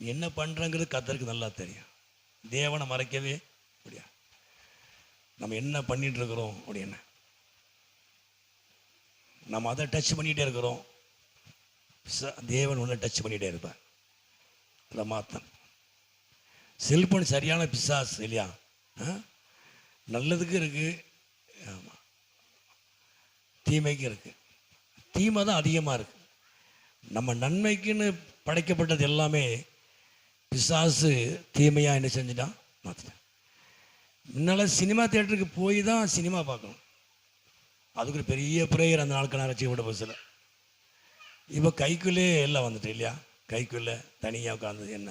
Speaker 2: நீ என்ன பண்ணுறங்கிறது கர்த்தருக்கு நல்லா தெரியும். தேவனை மறைக்கவே முடியாது. நம்ம என்ன பண்ணிட்டு இருக்கிறோம் அப்படின்னு நம்ம அதை டச் பண்ணிகிட்டே இருக்கிறோம். தேவன் ஒன்று டச் பண்ணிகிட்டே இருப்பார். அதை மாற்றணும். செல்போன் சரியான பிசாஸ் இல்லையா? நல்லதுக்கு இருக்குது, ஆமாம், தீமைக்கு இருக்குது. தீமை தான் அதிகமாக இருக்குது. நம்ம நன்மைக்குன்னு படைக்கப்பட்டது எல்லாமே பிசாசு தீமையாக என்ன செஞ்சுட்டான்? மாற்றிட்டான். முன்னால் சினிமா தியேட்டருக்கு போய் தான் சினிமா பார்க்கணும். அதுக்கு ஒரு பெரிய ப்ரேயர் அந்த நாளுக்கு நான் வச்சு விட பஸ்ஸில். இப்போ கைக்குள்ளே எல்லாம் வந்துட்டு இல்லையா? கைக்குள்ளே தனியாக உட்காந்து என்ன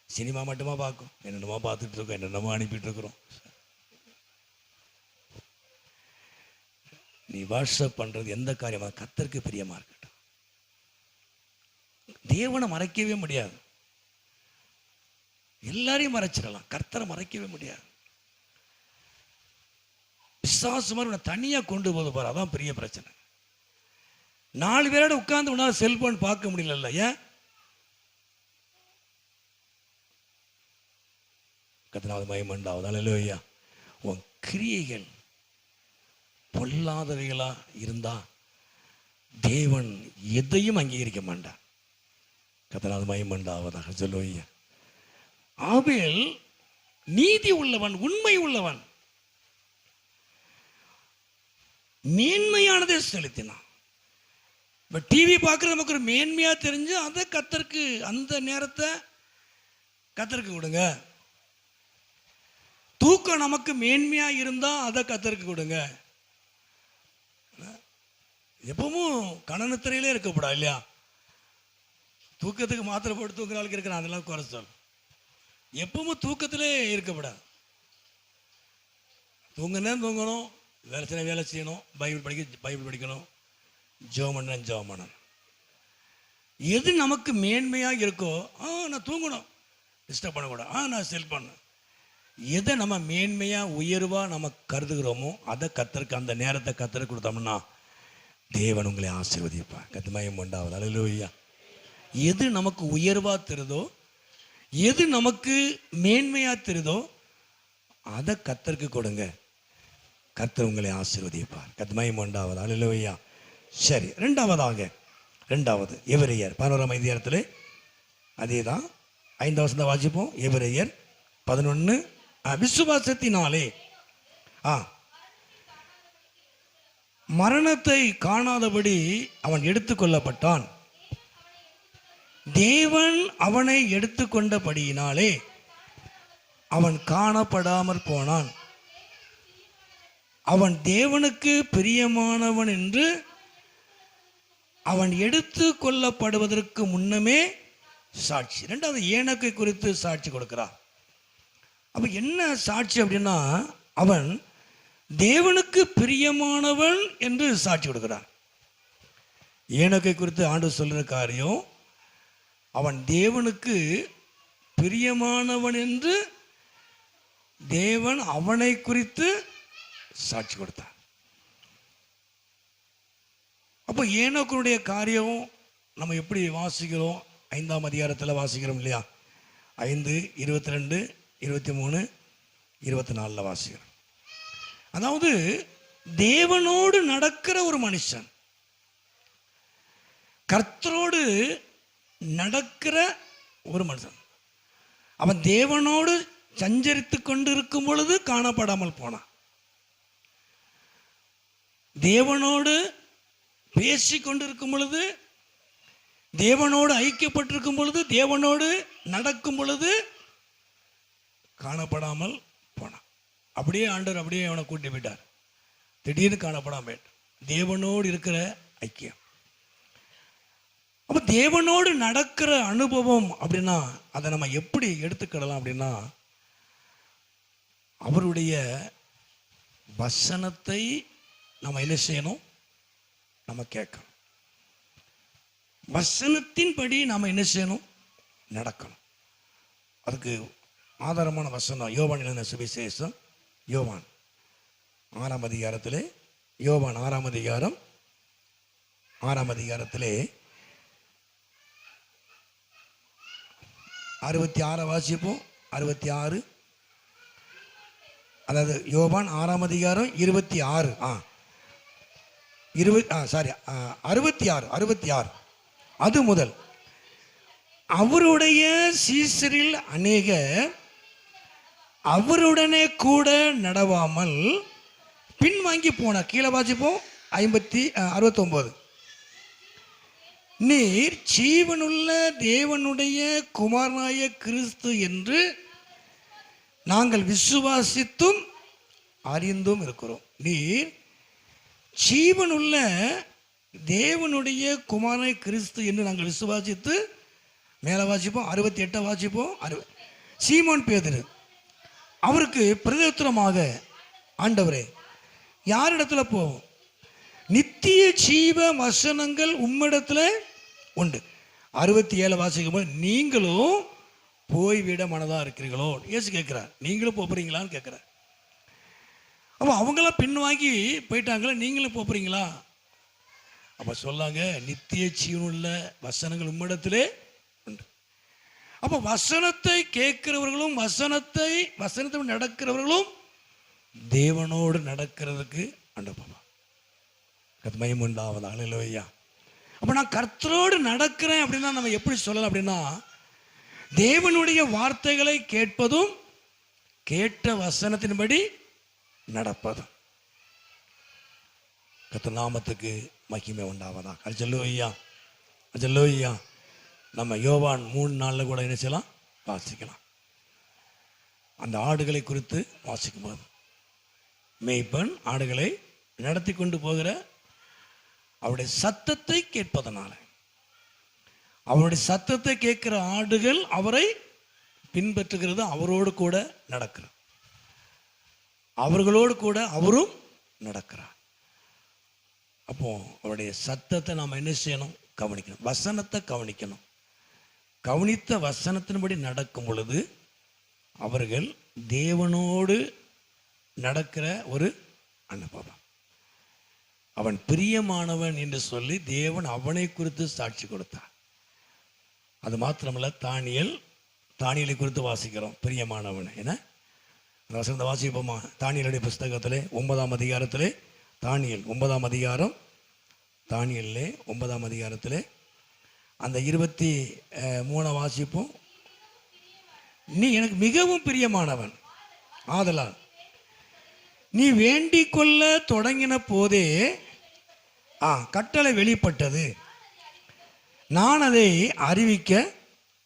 Speaker 2: சினிமா மட்டுமா பார்க்கும்? என்னென்னமோ பார்த்துட்டு இருக்கோம், என்னென்னமோ அனுப்பிட்டு இருக்கிறோம். நீ வாட்ஸ்அப் பண்ணுறது எந்த காரியமாக கர்த்தருக்கு பிரியமாக இருக்கட்டும். தேவனை மறைக்கவே முடியாது. எல்லாரையும் மறைச்சிடலாம், கர்த்தரை மறைக்கவே முடியாது. பிசாசு மாதிரி உன்னை தனியாக கொண்டு போது பாரு, அதான் பெரிய பிரச்சனை. 4 பேரோட உட்கார்ந்து உன்னால் செல்போன் பார்க்க முடியல. ஏன்? கர்த்தருக்கு மகிமையுண்டாவதாக. அல்லேலூயா. உன் கிரியைகள் பொல்லாதவைகளா இருந்தா தேவன் எதையும் அங்கீகரிக்க மாட்டான். கர்த்தருக்கு மகிமையுண்டாவதாக. சொல்லுவையா. ஆபேல் நீதி உள்ளவன், உண்மை உள்ளவன், மேன்மையானதை செலுத்தினான். இப்போ டிவி பார்க்குற நமக்கு ஒரு மேன்மையாக தெரிஞ்சு அதை கர்த்தருக்கு, அந்த நேரத்தை கர்த்தருக்கு கொடுங்க. தூக்கம் நமக்கு மேன்மையாக இருந்தால் அதை கர்த்தருக்கு கொடுங்க. எப்பவும் கணனத்திரையிலே இருக்கக்கூடாது இல்லையா? தூக்கத்துக்கு மாத்திரை போட்டு தூங்குற ஆளுக்கு இருக்கிறான், அதெல்லாம் குறை சொல். எப்பவும் தூக்கத்திலே இருக்கப்படாது. தூங்கணும், வேலை செய்யணும், பைபிள் படிக்கணும், ஜெபம் பண்ணணும். எது நமக்கு மேன்மையாக இருக்கோ, நான் தூங்கணும், டிஸ்டர்ப் பண்ணக்கூடாது, நான் செல் பண்ண. எதை நம்ம மேன்மையாக உயர்வாக நம்ம கருதுகிறோமோ அதை கர்த்தருக்கு, அந்த நேரத்தை கர்த்தருக்கு கொடுத்தோம்னா தேவன் உங்களை ஆசீர்வதிப்பார். கர்த்தருக்கு மகிமையுண்டாவதாக. அல்லேலூயா. எது நமக்கு உயர்வாக தெரியுதோ, எது நமக்கு மேன்மையாக தெரியுதோ அதை கர்த்தருக்கு கொடுங்க. கர்த்தர் உங்களை ஆசீர்வதிப்பார். கர்த்தருக்கு மகிமையுண்டாவதாக. அல்லேலூயா. சரி, ரெண்டாவது எபிரெயர் 11ஆம் அதிகாரத்தில் அதே தான் 5 வசனத்தை வாசிப்போம். எபிரெயர் 11. விசுவாசத்தினாலே மரணத்தை காணாதபடி அவன் எடுத்துக்கொள்ளப்பட்டான். தேவன் அவனை எடுத்துக்கொண்டபடியினாலே அவன் காணப்படாமற் போனான். அவன் தேவனுக்கு பிரியமானவன் என்று அவன் எடுத்து கொள்ளப்படுவதற்கு முன்னமே சாட்சி. ரெண்டாவது ஏனோக்கை குறித்து சாட்சி கொடுக்கிறார். அப்ப என்ன சாட்சி அப்படின்னா, அவன் தேவனுக்கு பிரியமானவன் என்று சாட்சி கொடுக்கிறார். ஏனோக்கை குறித்து ஆண்டவர் சொல்ற காரியம், அவன் தேவனுக்கு பிரியமானவன் என்று தேவன் அவனை குறித்து சாட்சி கொடுத்தார். அப்போ ஏனோக்கனுடைய காரியம் நம்ம எப்படி வாசிக்கிறோம்? 5ஆம் அதிகாரத்தில் வாசிக்கிறோம் இல்லையா? 5, 22, 23, 24 வாசிக்கிறோம். அதாவது தேவனோடு நடக்கிற ஒரு மனுஷன், கர்த்தரோடு நடக்கிற ஒரு மனுஷன், அவன் தேவனோடு சஞ்சரித்து கொண்டு இருக்கும் பொழுது காணப்படாமல் போனான். தேவனோடு பேசி கொண்டிருக்கும் பொழுது, தேவனோடு ஐக்கியப்பட்டிருக்கும் பொழுது, தேவனோடு நடக்கும் பொழுது காணப்படாமல் போனான். அப்படியே ஆண்டவர் அப்படியே அவனை கூட்டி போயிட்டார். திடீர்னு காணப்படாமல் போயிட்டான். தேவனோடு இருக்கிற ஐக்கியம். அப்போ தேவனோடு நடக்கிற அனுபவம் அப்படின்னா அதை நம்ம எப்படி எடுத்துக்கிடலாம் அப்படின்னா, அவருடைய வசனத்தை நம்ம என்ன செய்யணும்? நம்ம கேட்கணும். வசனத்தின்படி நாம் என்ன செய்யணும்? நடக்கணும். அதுக்கு ஆதாரமான வசனம் யோவான் எழுதின சுவிசேஷம், யோவான் 6ஆம் அதிகாரத்திலே, யோவான் 6ஆம் அதிகாரம் 6ஆம் அதிகாரத்திலே 66 வாசிப்போம். 66, அதாவது யோவான் 6ஆம் அதிகாரம் 26 66 அது முதல். அவருடைய சீசரில் அநேகர் அவருடனே கூட நடவாமல் பின்வாங்கி போன. கீழே வாசிப்போம் 69. நீர் ஜீவனுள்ள தேவனுடைய குமாரனாய கிறிஸ்து என்று நாங்கள் விசுவாசித்தும் அறிந்தும் இருக்கிறோம். நீர் ஜீவனுள்ள தேவனுடைய குமாரனாய கிறிஸ்து என்று நாங்கள் விசுவாசித்து, மேலே வாசிப்போம் 68 வாசிப்போம். சீமோன் பேதுரு அவருக்கு பிரதியுத்தரமாக, ஆண்டவரே யாரிடத்துல போவோம்? நித்திய ஜீவ வசனங்கள் உம்மிடத்துல உண்டு. 67 வாசிக்கும் போது, நீங்களும் போய்விட மனதாக இருக்கிறீர்களோ? இயேசு கேட்குறார், நீங்களும் போகிறீங்களான்னு கேட்குறார். அப்போ அவங்களாம் பின்வாங்கி போயிட்டாங்களா, நீங்களும் போகிறீங்களா? அப்போ சொல்லாங்க, நித்திய ஜீவனுள்ள வசனங்கள் உம்மிடத்திலே உண்டு. அப்போ வசனத்தை கேட்கிறவர்களும் வசனத்தை நடக்கிறவர்களும் தேவனோடு நடக்கிறதுக்கு அனுபவம். மகிமை உண்டாவதா. அல்லேலூயா. அப்போ நான் கர்த்தரோடு நடக்கிறேன் அப்படின்னா நம்ம எப்படி சொல்லலாம் அப்படின்னா, தேவனுடைய வார்த்தைகளை கேட்பதும் கேட்ட வசனத்தின்படி நடப்பதும். கர்த்தர் நாமத்துக்கு மகிமை உண்டாவதா. அல்லேலூயா, அல்லேலூயா. நம்ம யோவான் 3:4 கூட என்ன செய்யலாம்? வாசிக்கலாம். அந்த ஆடுகளை குறித்து வாசிக்கும் போது, மேய்ப்பன் ஆடுகளை நடத்தி கொண்டு போகிற அவருடைய சத்தத்தை கேட்பதனால, அவருடைய சத்தத்தை கேட்கிற ஆடுகள் அவரை பின்பற்றுகிறது, அவரோடு கூட நடக்கிறார், அவர்களோடு கூட அவரும் நடக்கிறார். அப்போ அவருடைய சத்தத்தை நாம் என்ன செய்யணும்? கவனிக்கணும். வசனத்தை கவனிக்கணும். கவனித்த வசனத்தின்படி நடக்கும் பொழுது அவர்கள் தேவனோடு நடக்கிற ஒரு அனுபவம். அவன் பிரியமானவன் என்று சொல்லி தேவன் அவனை குறித்து சாட்சி கொடுத்தார். அது மாத்திரமல்ல, தானியலை குறித்து வாசிக்கிறோம், பிரியமானவன் என. வசனத்தை வாசிப்போமா? தானியலுடைய புஸ்தகத்திலே 9ஆம் அதிகாரத்திலே, தானியல் 9ஆம் அதிகாரம், தானியல்லே 9ஆம் அதிகாரத்திலே அந்த 23 வாசிப்போம். நீ எனக்கு மிகவும் பிரியமானவன் ஆதலால் நீ வேண்டிக் கொள்ள தொடங்கின போதே கட்டளை வெளிப்பட்டது, நான் அதை அறிவிக்க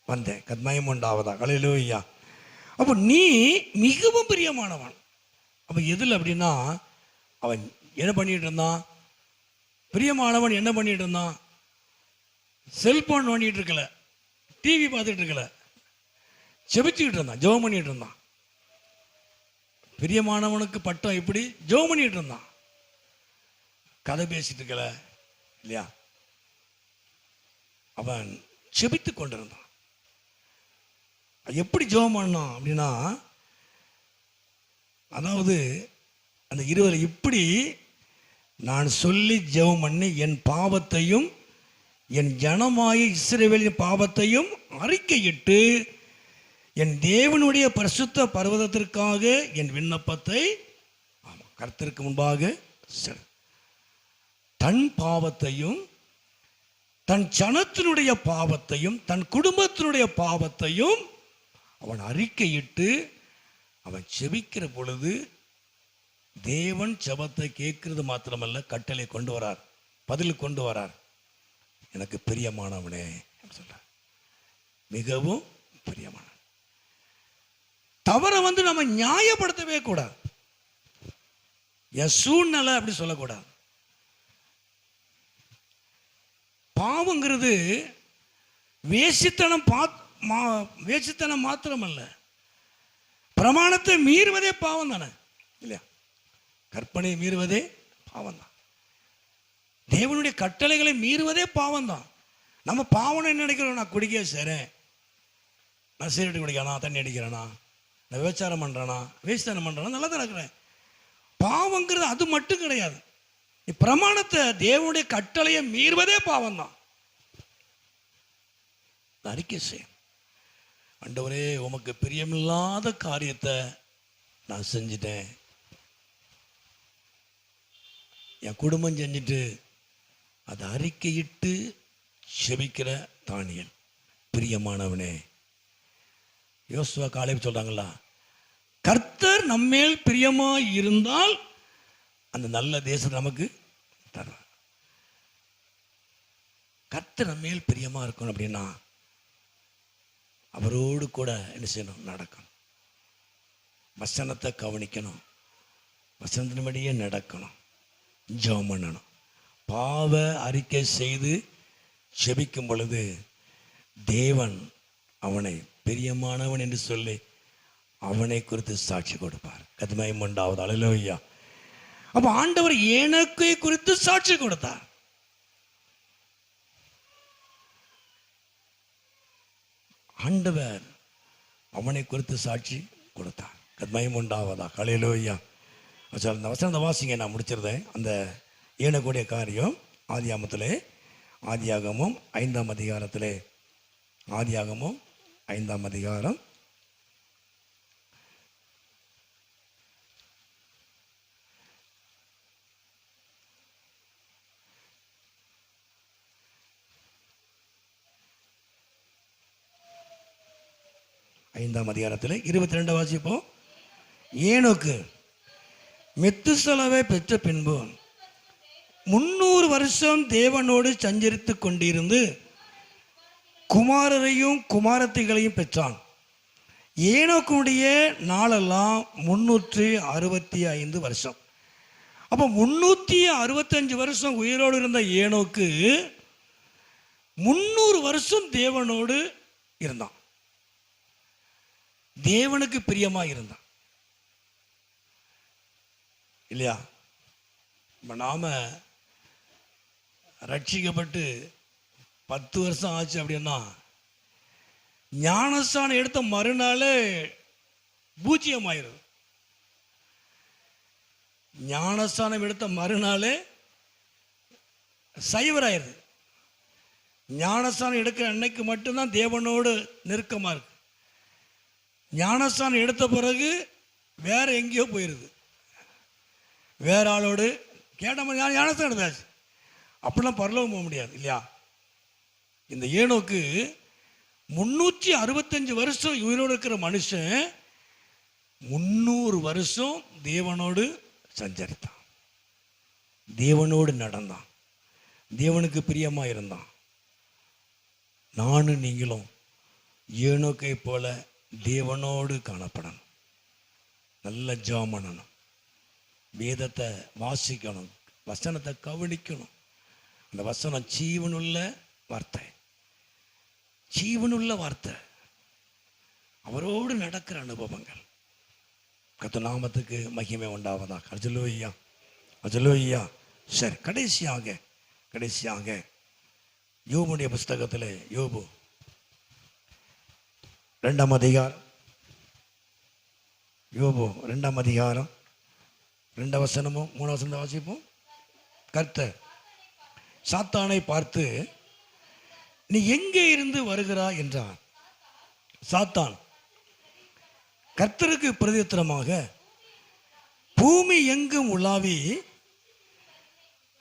Speaker 2: வந்தேன். கத்மயம் உண்டாவதா. அல்லேலூயா. அப்போ நீ மிகவும் பிரியமானவன். அப்போ எதில் அப்படின்னா, அவன் என்ன பண்ணிட்டு இருந்தான்? பிரியமானவன் என்ன பண்ணிட்டு இருந்தான்? செல்போன் நோண்டிட்டு இருக்கல, டிவி பார்த்துட்டு இருக்கல, செபிச்சுக்கிட்டு இருந்தான், ஜெபம் பண்ணிட்டு இருந்தான். பிரியமானவனுக்கு பட்டம் இப்படி ஜெபம் பண்ணிட்டு இருந்தான், கதை பேசிட்டு இருக்கல இல்லையா? அவன் செபித்து கொண்டிருந்தான். எப்படி ஜெபம் பண்ணான் அப்படின்னா, அதாவது அந்த 20 இப்படி நான் சொல்லி ஜெபம் பண்ணி என் பாவத்தையும் என் ஜனமாய இஸ்ரவேலின் பாவத்தையும் அறிக்கையிட்டு என் தேவனுடைய பரிசுத்த பர்வதத்திற்காக என் விண்ணப்பத்தை கர்த்தருக்கு முன்பாக தன் பாவத்தையும் தன் ஜனத்தினுடைய பாவத்தையும் தன் குடும்பத்தினுடைய பாவத்தையும் அவன் அறிக்கையிட்டு அவன் செபிக்கிற பொழுது தேவன் ஜெபத்தை கேட்கிறது மாத்திரமல்ல, கட்டளை கொண்டு வரார், பதில் கொண்டு வரார். எனக்கு பிரியமானவனே சொல்றார், மிகவும் பிரியமான. தவறை நம்ம நியாயப்படுத்தவே கூடாது. என் சூழ்நிலை அப்படி சொல்லக்கூடாது. பாவங்கிறது வேசித்தனம் வேசித்தனம் மாத்திரமல்ல, பிரமாணத்தை மீறுவதே பாவம் தானே இல்லையா? கற்பனை மீறுவதே பாவம் தான். தேவனுடைய கட்டளைகளை மீறுவதே பாவம் தான். நம்ம பாவம் என்ன நினைக்கிறோம்? நான் குடிக்க சேரேன், நான் சிகரெட்டு குடிக்கிறேனா, தண்ணி அடிக்கிறேனா, நான் விபச்சாரம் பண்ணுறேனா, வேஸ்தானம் பண்ணுறேனா, நல்லா தான் இருக்கிறேன். பாவங்கிறது அது மட்டும் கிடையாது. பிரமாணத்தை, தேவனுடைய கட்டளையை மீறுவதே பாவம் தான். அறிக்கை செய்யும், ஆண்டவரே உமக்கு பிரியமில்லாத காரியத்தை நான் செஞ்சிட்டேன், என் குடும்பம் செஞ்சுட்டு அதை அறிக்கையிட்டு செபிக்கிற தானியல். பிரியமானவனே, யோசுவா காலேப் சொல்றாங்களா, கர்த்தர் நம்மேல் பிரியமாய் இருந்தால் அந்த நல்ல தேசம் நமக்கு தருவார். கர்த்தர் நம்மேல் பிரியமா இருக்கணும் அப்படின்னா அவரோடு கூட என்ன செய்யணும்? நடக்கணும், வசனத்தை கவனிக்கணும், வசனத்தின்படியே நடக்கணும், ஜெபம் பண்ணணும். பாவ அறிக்கை செய்து செபிக்கும் பொழுது தேவன் அவனை பிரியமானவன் என்று சொல்லி அவனை குறித்து சாட்சி கொடுப்பார். கதுமயம் உண்டாவது. அல்லேலூயா. அப்ப ஆண்டவர் ஏனோக்கை குறித்து சாட்சி கொடுத்தார். ஆண்டவர் அவனை குறித்து சாட்சி கொடுத்தார். கதுமயம் உண்டாவதா. அல்லேலூயா. அந்த வசனத்தை வாசிங்க, நான் முடிச்சிருந்தேன். அந்த ஏனக்கூடிய காரியம் ஆதியாகமும் 5ஆம் அதிகாரத்திலே, ஆதியாகமும் 5ஆம் அதிகாரம் 5ஆம் அதிகாரத்தில் 22 வாசிப்போம். ஏனோக்கு மெத்துசலாவை பெற்ற பின்பு 300 வருஷம் தேவனோடு சஞ்சரித்து கொண்டிருந்து குமாரரையும் குமாரத்திகளையும் பெற்றான். ஏனோக்குடைய நாளெல்லாம் 365 வருஷம். அப்போ 365 வருஷம் உயிரோடு இருந்த ஏனோக்கு 300 வருஷம் தேவனோடு இருந்தான், தேவனுக்கு பிரியமாக இருந்தான் இல்லையா? இப்போ நாம் ரட்சிக்கப்பட்டு 10 வருஷம் ஆச்சு அப்படின்னா ஞானஸ்தானம் எடுத்த மறுநாளே பூஜ்ஜியமாயிருது. ஞானஸ்தானம் எடுத்த மறுநாளே சைவராயிருது. ஞானஸ்தானம் எடுக்கிற அன்னைக்கு மட்டும்தான் தேவனோடு நெருக்கமாக இருக்கு. ஞானஸ்தானம் எடுத்த பிறகு வேற எங்கேயோ போயிடுது, வேற ஆளோடு கேட்ட ஞானஸ்தானம் எடுத்தாச்சு, அப்படிலாம் பரலோகம் போக முடியாது இல்லையா? இந்த ஏனோக்கு 365 வருஷம் உயிரோடு இருக்கிற மனுஷன் 300 வருஷம் தேவனோடு சஞ்சரித்தான், தேவனோடு நடந்தான், தேவனுக்கு பிரியமாக இருந்தான். நானும் நீங்களும் ஏனோக்கை போல தேவனோடு காணப்படணும், நல்ல ஜெபம் பண்ணணும், வேதத்தை வாசிக்கணும், வசனத்தை கவனிக்கணும். அந்த வசனம் ஜீவனுள்ள வார்த்தை, ஜீவனுள்ள வார்த்தை, அவரோடு நடக்கிற அனுபவங்கள். கர்த்தர் நாமத்துக்கு மகிமை உண்டாவதாக. அல்லேலூயா, அல்லேலூயா. சரி, கடைசியாக யோபுடைய புஸ்தகத்தில் யோபு 2ஆம் அதிகாரம், யோபு 2ஆம் அதிகாரம் 2 வசனமும் 3 வசனத்தை வாசிப்போம். கர்த்தர் சாத்தானை பார்த்து நீ எங்கே இருந்து வருகிறாய் என்றான். சாத்தான் கர்த்தருக்கு பிரதியுத்தரமாக பூமி எங்கும் உலாவி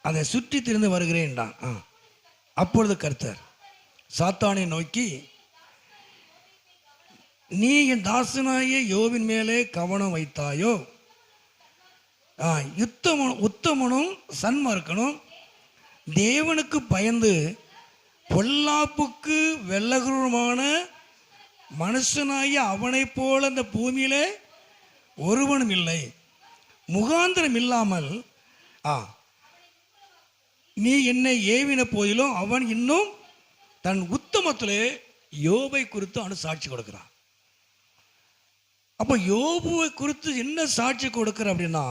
Speaker 2: அதை சுற்றி திரிந்து வருகிறேன் என்றான். அப்பொழுது கர்த்தர் சாத்தானை நோக்கி நீ என் தாசனாகிய யோபின் மேலே கவனம் வைத்தாயோ, உத்தமனும் சன்மார்க்கனும் தேவனுக்கு பயந்து பொல்லாப்புக்கு வெள்ளகுருமான மனுஷனாகிய அவனைப் போல அந்த பூமியிலே ஒருவனும் இல்லை, முகாந்திரம் இல்லாமல் நீ என்னை ஏவின போதிலும் அவன் இன்னும் தன் உத்தமத்திலே யோபை குறித்து அவன் சாட்சி கொடுக்கிறான். அப்போ யோபுவை குறித்து என்ன சாட்சி கொடுக்கிற அப்படின்னா,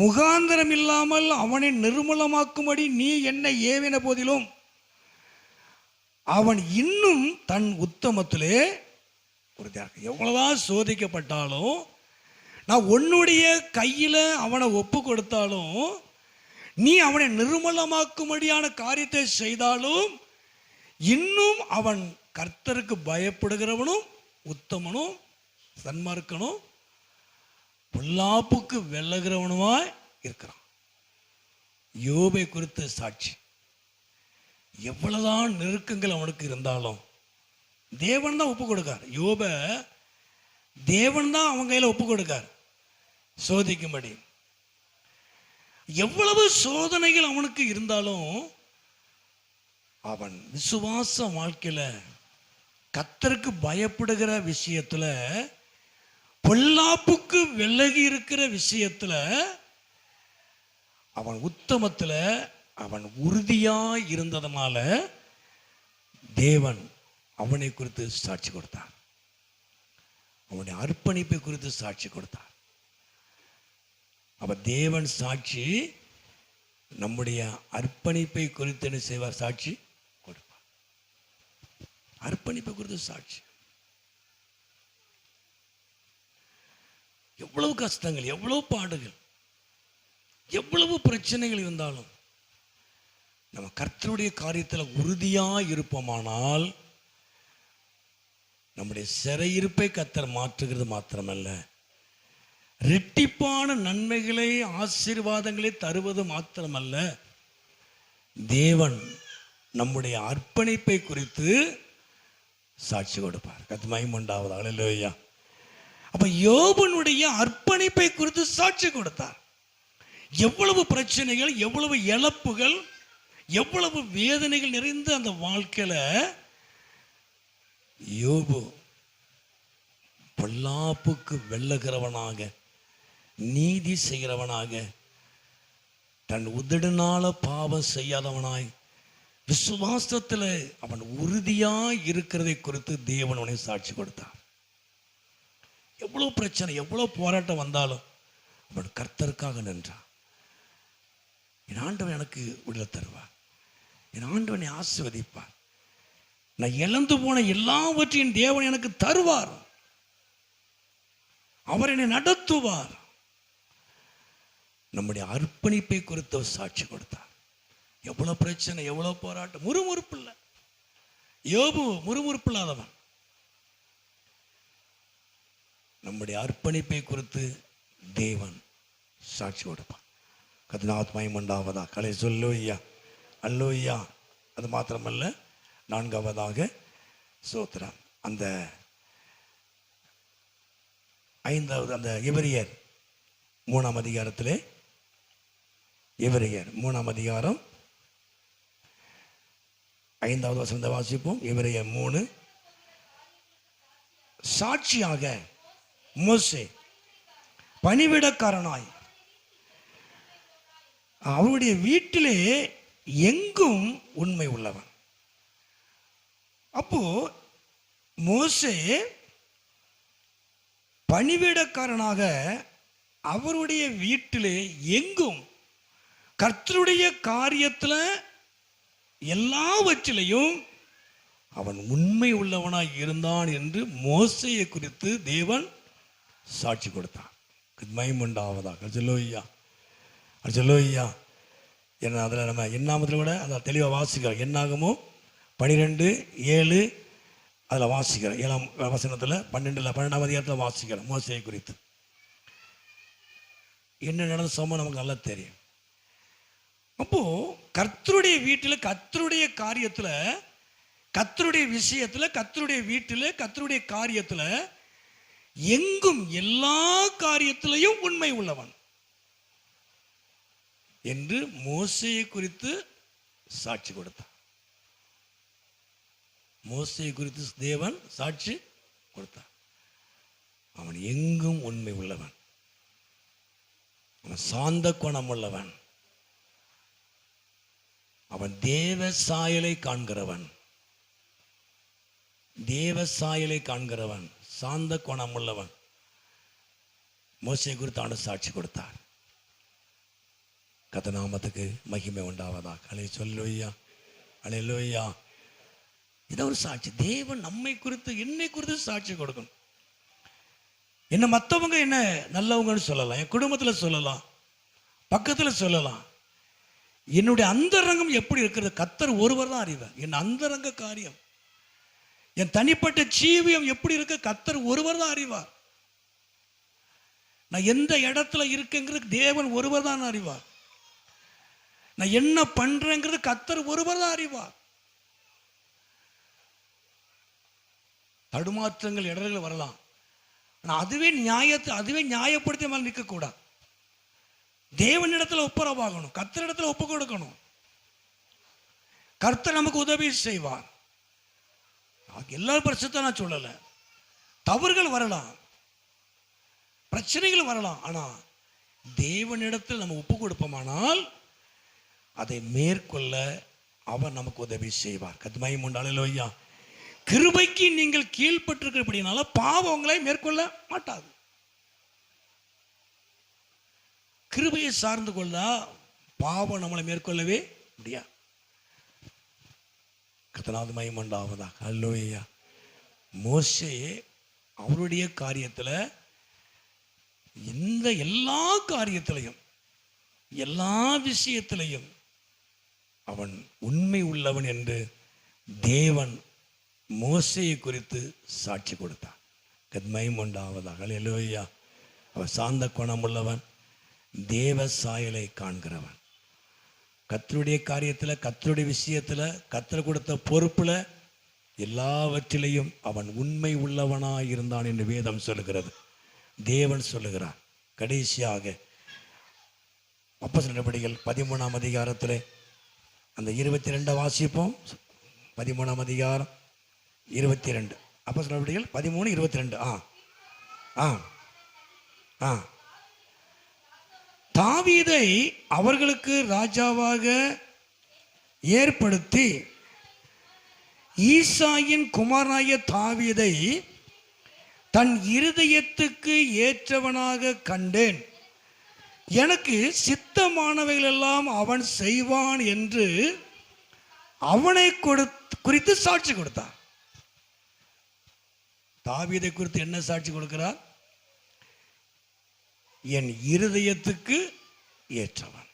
Speaker 2: முகாந்திரம் இல்லாமல் அவனை நிர்மூலமாக்கும்படி நீ என்னை ஏவின போதிலும் அவன் இன்னும் தன் உத்தமத்திலே உறுதியாக. எவ்வளவுதான் சோதிக்கப்பட்டாலும், நான் உன்னுடைய கையில் அவனை ஒப்பு கொடுத்தாலும், நீ அவனை நிர்மூலமாக்கும்படியான காரியத்தை செய்தாலும், இன்னும் அவன் கர்த்தருக்கு பயப்படுகிறவனும் உத்தமனும் சன்மார்க்கனும் பொல்லாப்புக்கு வெல்லுகிறவனுமாய் இருக்கிறான். யோபை குறித்த சாட்சி. எவ்வளவுதான் நெருக்கங்கள் அவனுக்கு இருந்தாலும் தேவன் தான் ஒப்பு கொடுக்கார். யோப தேவன் தான் அவன் கையில் ஒப்பு கொடுக்கார் சோதிக்கும்படி. எவ்வளவு சோதனைகள் அவனுக்கு இருந்தாலும் அவன் விசுவாச வாழ்க்கையில கர்த்தருக்கு பயப்படுகிற விஷயத்துல, பொல்லாப்புக்கு விலகி இருக்கிற விஷயத்துல, அவன் உத்தமத்துல அவன் உறுதியாய் இருந்ததனால தேவன் அவனை குறித்து சாட்சி கொடுத்தார். அவனுடைய அர்ப்பணிப்பை குறித்து சாட்சி கொடுத்தார். அப்ப தேவன் சாட்சி நம்முடைய அர்ப்பணிப்பை குறித்து என்ன செய்வார்? சாட்சி கொடுப்பார். அர்ப்பணிப்பை குறித்து சாட்சி. எவ்வளவு கஷ்டங்கள், எவ்வளவு பாடுகள், எவ்வளவு பிரச்சனைகள் இருந்தாலும் நம்ம கர்த்தருடைய காரியத்தில் உறுதியாக இருப்போமானால் நம்முடைய சிறையிருப்பை கர்த்தர் மாற்றுகிறது மாத்திரமல்ல, இரட்டிப்பான நன்மைகளை ஆசீர்வாதங்களை தருவது மாத்திரமல்ல, தேவன் நம்முடைய அர்ப்பணிப்பை குறித்து சாட்சி கொடுப்பார். கர்த்தருக்கு மகிமை உண்டாவதாக. அல்லேலூயா. அப்ப யோபனுடைய அர்ப்பணிப்பை குறித்து சாட்சி கொடுத்தார். எவ்வளவு பிரச்சனைகள், எவ்வளவு இழப்புகள், எவ்வளவு வேதனைகள் நிறைந்த அந்த வாழ்க்கையில யோபு பொல்லாப்புக்கு வெல்லுகிறவனாக, நீதி செய்கிறவனாக, தன் உதடுனால பாவம் செய்யாதவனாய், விசுவாசத்தில் அவன் உறுதியாய் இருக்கிறதை குறித்து தேவன் அவனை சாட்சி கொடுத்தார். எவ்வளவு பிரச்சனை, எவ்வளவு போராட்டம் வந்தாலும் அவன் கர்த்தருக்காக நின்றான். என் ஆண்டவன் எனக்கு விடுதலை தருவார், என் ஆண்டவனை ஆசீர்வதிப்பார், நான் இழந்து போன எல்லாவற்றையும் தேவன் எனக்கு தருவார், அவர் என்னை நடத்துவார். நம்முடைய அர்ப்பணிப்பை குறித்து சாட்சி கொடுத்தார். எவ்வளவு பிரச்சனை, எவ்வளவு போராட்டம், முறுமுறுப்பு இல்லை. யோபு முறுமுறுப்பு இல்லாதவன். நம்முடைய அர்ப்பணிப்பை குறித்து தேவன் சாட்சி கொடுப்பான். கர்த்தருக்கு மகிமை உண்டாவதாக. கலை சொல்லுயா அல்லோய்யா. அது மாத்திரமல்ல, நான்காவதாக ஸ்தோத்திரம், அந்த ஐந்தாவது அந்த எபிரெயர் 3ஆம் அதிகாரத்திலே, எபிரெயர் 3ஆம் அதிகாரம் 5வது வசனத்தை வாசிப்போம். எபிரெயர் 3. சாட்சியாக மோசே பணிவிடக்காரனாய் அவருடைய வீட்டிலே எங்கும் உண்மை உள்ளவன். அப்போ மோசே பணிவிடக்காரனாக அவருடைய வீட்டிலே எங்கும் கர்த்தருடைய காரியத்தில் எல்லாவற்றிலையும் அவன் உண்மை உள்ளவனாய் இருந்தான் என்று மோசேயை குறித்து தேவன் சாட்சி கொடுத்தான். மகிமை உண்டாவதாக. அல்லேலூயா, அல்லேலூயா. ஏன்னா அதில் நம்ம எண்ணாமத்தில் கூட அதில் தெளிவாக வாசிக்கிறோம். என்னாகமோ 12:7 அதில் வாசிக்கிறோம். 7ஆம் வசனத்தில் 12ஆம் அதிகாரத்தில் வாசிக்கிறோம் மோசேயை குறித்து. என்ன நடந்த சம்பவம் நமக்கு நல்லா தெரியும். அப்போ கர்த்தருடைய வீட்டில், கர்த்தருடைய காரியத்தில், கர்த்தருடைய விஷயத்தில், கர்த்தருடைய வீட்டில், கர்த்தருடைய காரியத்தில் எங்கும் எல்லா காரியத்திலையும் உண்மை உள்ளவன் என்று மோசேயை குறித்து சாட்சி கொடுத்தான். மோசேயை குறித்து தேவன் சாட்சி கொடுத்தான். அவன் எங்கும் உண்மை உள்ளவன், அவன் சாந்த குணம் உள்ளவன், அவன் தேவ சாயலை காண்கிறவன், தேவ சாயலை காண்கிறவன், சாந்த குணம் உள்ளவன். மோசே குறித்து ஆண்டு சாட்சி கொடுத்தார். கர்த்தநாமத்துக்கு மகிமை உண்டாவதாக. அல்லேலூயா, அல்லேலூயா. இதை ஒரு சாட்சி. தேவன் நம்மை குறித்து, என்னை குறித்து சாட்சி கொடுக்கணும். என்ன மற்றவங்க என்ன நல்லவங்கன்னு சொல்லலாம், என் குடும்பத்தில் சொல்லலாம், பக்கத்தில் சொல்லலாம். என்னுடைய அந்தரங்கம் எப்படி இருக்கிறது கர்த்தர் ஒருவர் தான் அறிவார். என் அந்தரங்க காரியம், என் தனிப்பட்ட ஜீவியம் எப்படி இருக்க கர்த்தர் ஒருவர் தான் அறிவார். நான் எந்த இடத்துல இருக்கேங்கிறது தேவன் ஒருவர் தான் அறிவார். நான் என்ன பண்றேங்கிறது கர்த்தர் ஒருவர் தான் அறிவார். தடுமாற்றங்கள், இடர்கள் வரலாம். ஆனால் அதுவே நியாயப்படுத்திய மேலே நிற்கக்கூடாது. தேவனிடத்தில் ஒப்புரவாகணும், கர்த்தரிடத்தில் ஒப்பு கொடுக்கணும். கர்த்தர் நமக்கு உதவி செய்வார். எல்லா பரிசுத்த நான் சொல்லலை, தவறுகள் வரலாம், பிரச்சனைகள் வரலாம். ஆனால் தேவனிடத்தில் நம்ம ஒப்பு கொடுப்போமானால் அதை மேற்கொள்ள அவர் நமக்கு உதவி செய்வார். கர்த்தருக்கு அல்லேலூயா. கிருபைக்கு நீங்கள் கீழ்ப்பட்டிருக்கிறபடினால பாவம் உங்களை மேற்கொள்ள மாட்டாது. கிருபையை சார்ந்து கொள்ளா பாவம் நம்மளை மேற்கொள்ளவே முடியாது. கர்த்தருக்கு மகிமை உண்டாவதாக. அல்லேலூயா. மோசே அவருடைய காரியத்தில் எல்லா காரியத்திலையும், எல்லா விஷயத்திலையும் அவன் உண்மை உள்ளவன் என்று தேவன் மோசேயை குறித்து சாட்சி கொடுத்தான். கர்த்தருக்கு உண்டாவதாக. அல்லேலூயா. அவன் சாந்த குணம் உள்ளவன், தேவ சாயலை காண்கிறவன். கர்த்தருடைய காரியத்தில், கர்த்தருடைய விஷயத்தில், கர்த்தர் கொடுத்த பொறுப்பில் எல்லாவற்றிலையும் அவன் உண்மை உள்ளவனாய் இருந்தான் என்று வேதம் சொல்லுகிறது, தேவன் சொல்லுகிறார். கடைசியாக அப்போஸ்தலர் நடபடிகள் 13ஆம் அதிகாரத்தில் அந்த 22 வாசிப்போம். 13ஆம் அதிகாரம் 22. அப்போஸ்தலர் நடபடிகள் 13:22. தாவீதை அவர்களுக்கு ராஜாவாக ஏற்படுத்தி ஈசாயின் குமாரனாகிய தாவீதை தன் இருதயத்துக்கு ஏற்றவனாக கண்டேன், எனக்கு சித்தமானவைகள் எல்லாம் அவன் செய்வான் என்று அவனை குறித்து சாட்சி கொடுத்தார். தாவீதை குறித்து என்ன சாட்சி கொடுக்கிறார்? என் இருதயத்துக்கு ஏற்றவன்.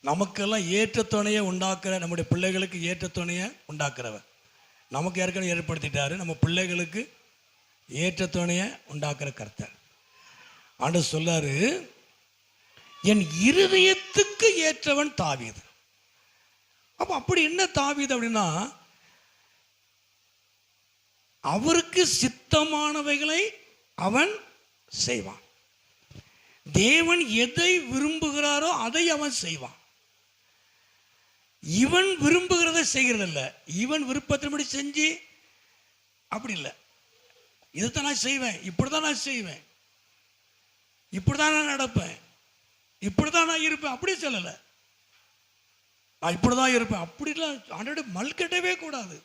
Speaker 2: நமக்கெல்லாம் ஏற்ற துணையை உண்டாக்குற, நம்முடைய பிள்ளைகளுக்கு ஏற்ற துணையை உண்டாக்குறவன் நமக்கு ஏற்கனவே ஏற்படுத்திட்டாரு. நம்ம பிள்ளைகளுக்கு ஏற்ற துணையை உண்டாக்குற கர்த்தர். ஆண்டவர் சொல்லாரு, என் இருதயத்துக்கு ஏற்றவன் தாவீது. அப்ப அப்படி என்ன தாவீது அப்படின்னா, அவருக்கு சித்தமானவைகளை அவன் செய்வான். தேவன் எதை விரும்புகிறாரோ அதை அவன் செய்வான். இவன் விரும்புகிறத செய்கிறதில்ல, இவன் விருப்பத்தின்படி செஞ்சு அப்படி இல்லை, இதைத்தான் நான் செய்வேன், இப்படிதான் நான் செய்வேன், இப்படிதான் நான் நடப்பேன், இப்படிதான் நான் இருப்பேன், அப்படி சொல்லலை. நான் இப்படிதான் இருப்பேன் அப்படிலாம் ஆண்டோட மல்கட்டவே கூடாது.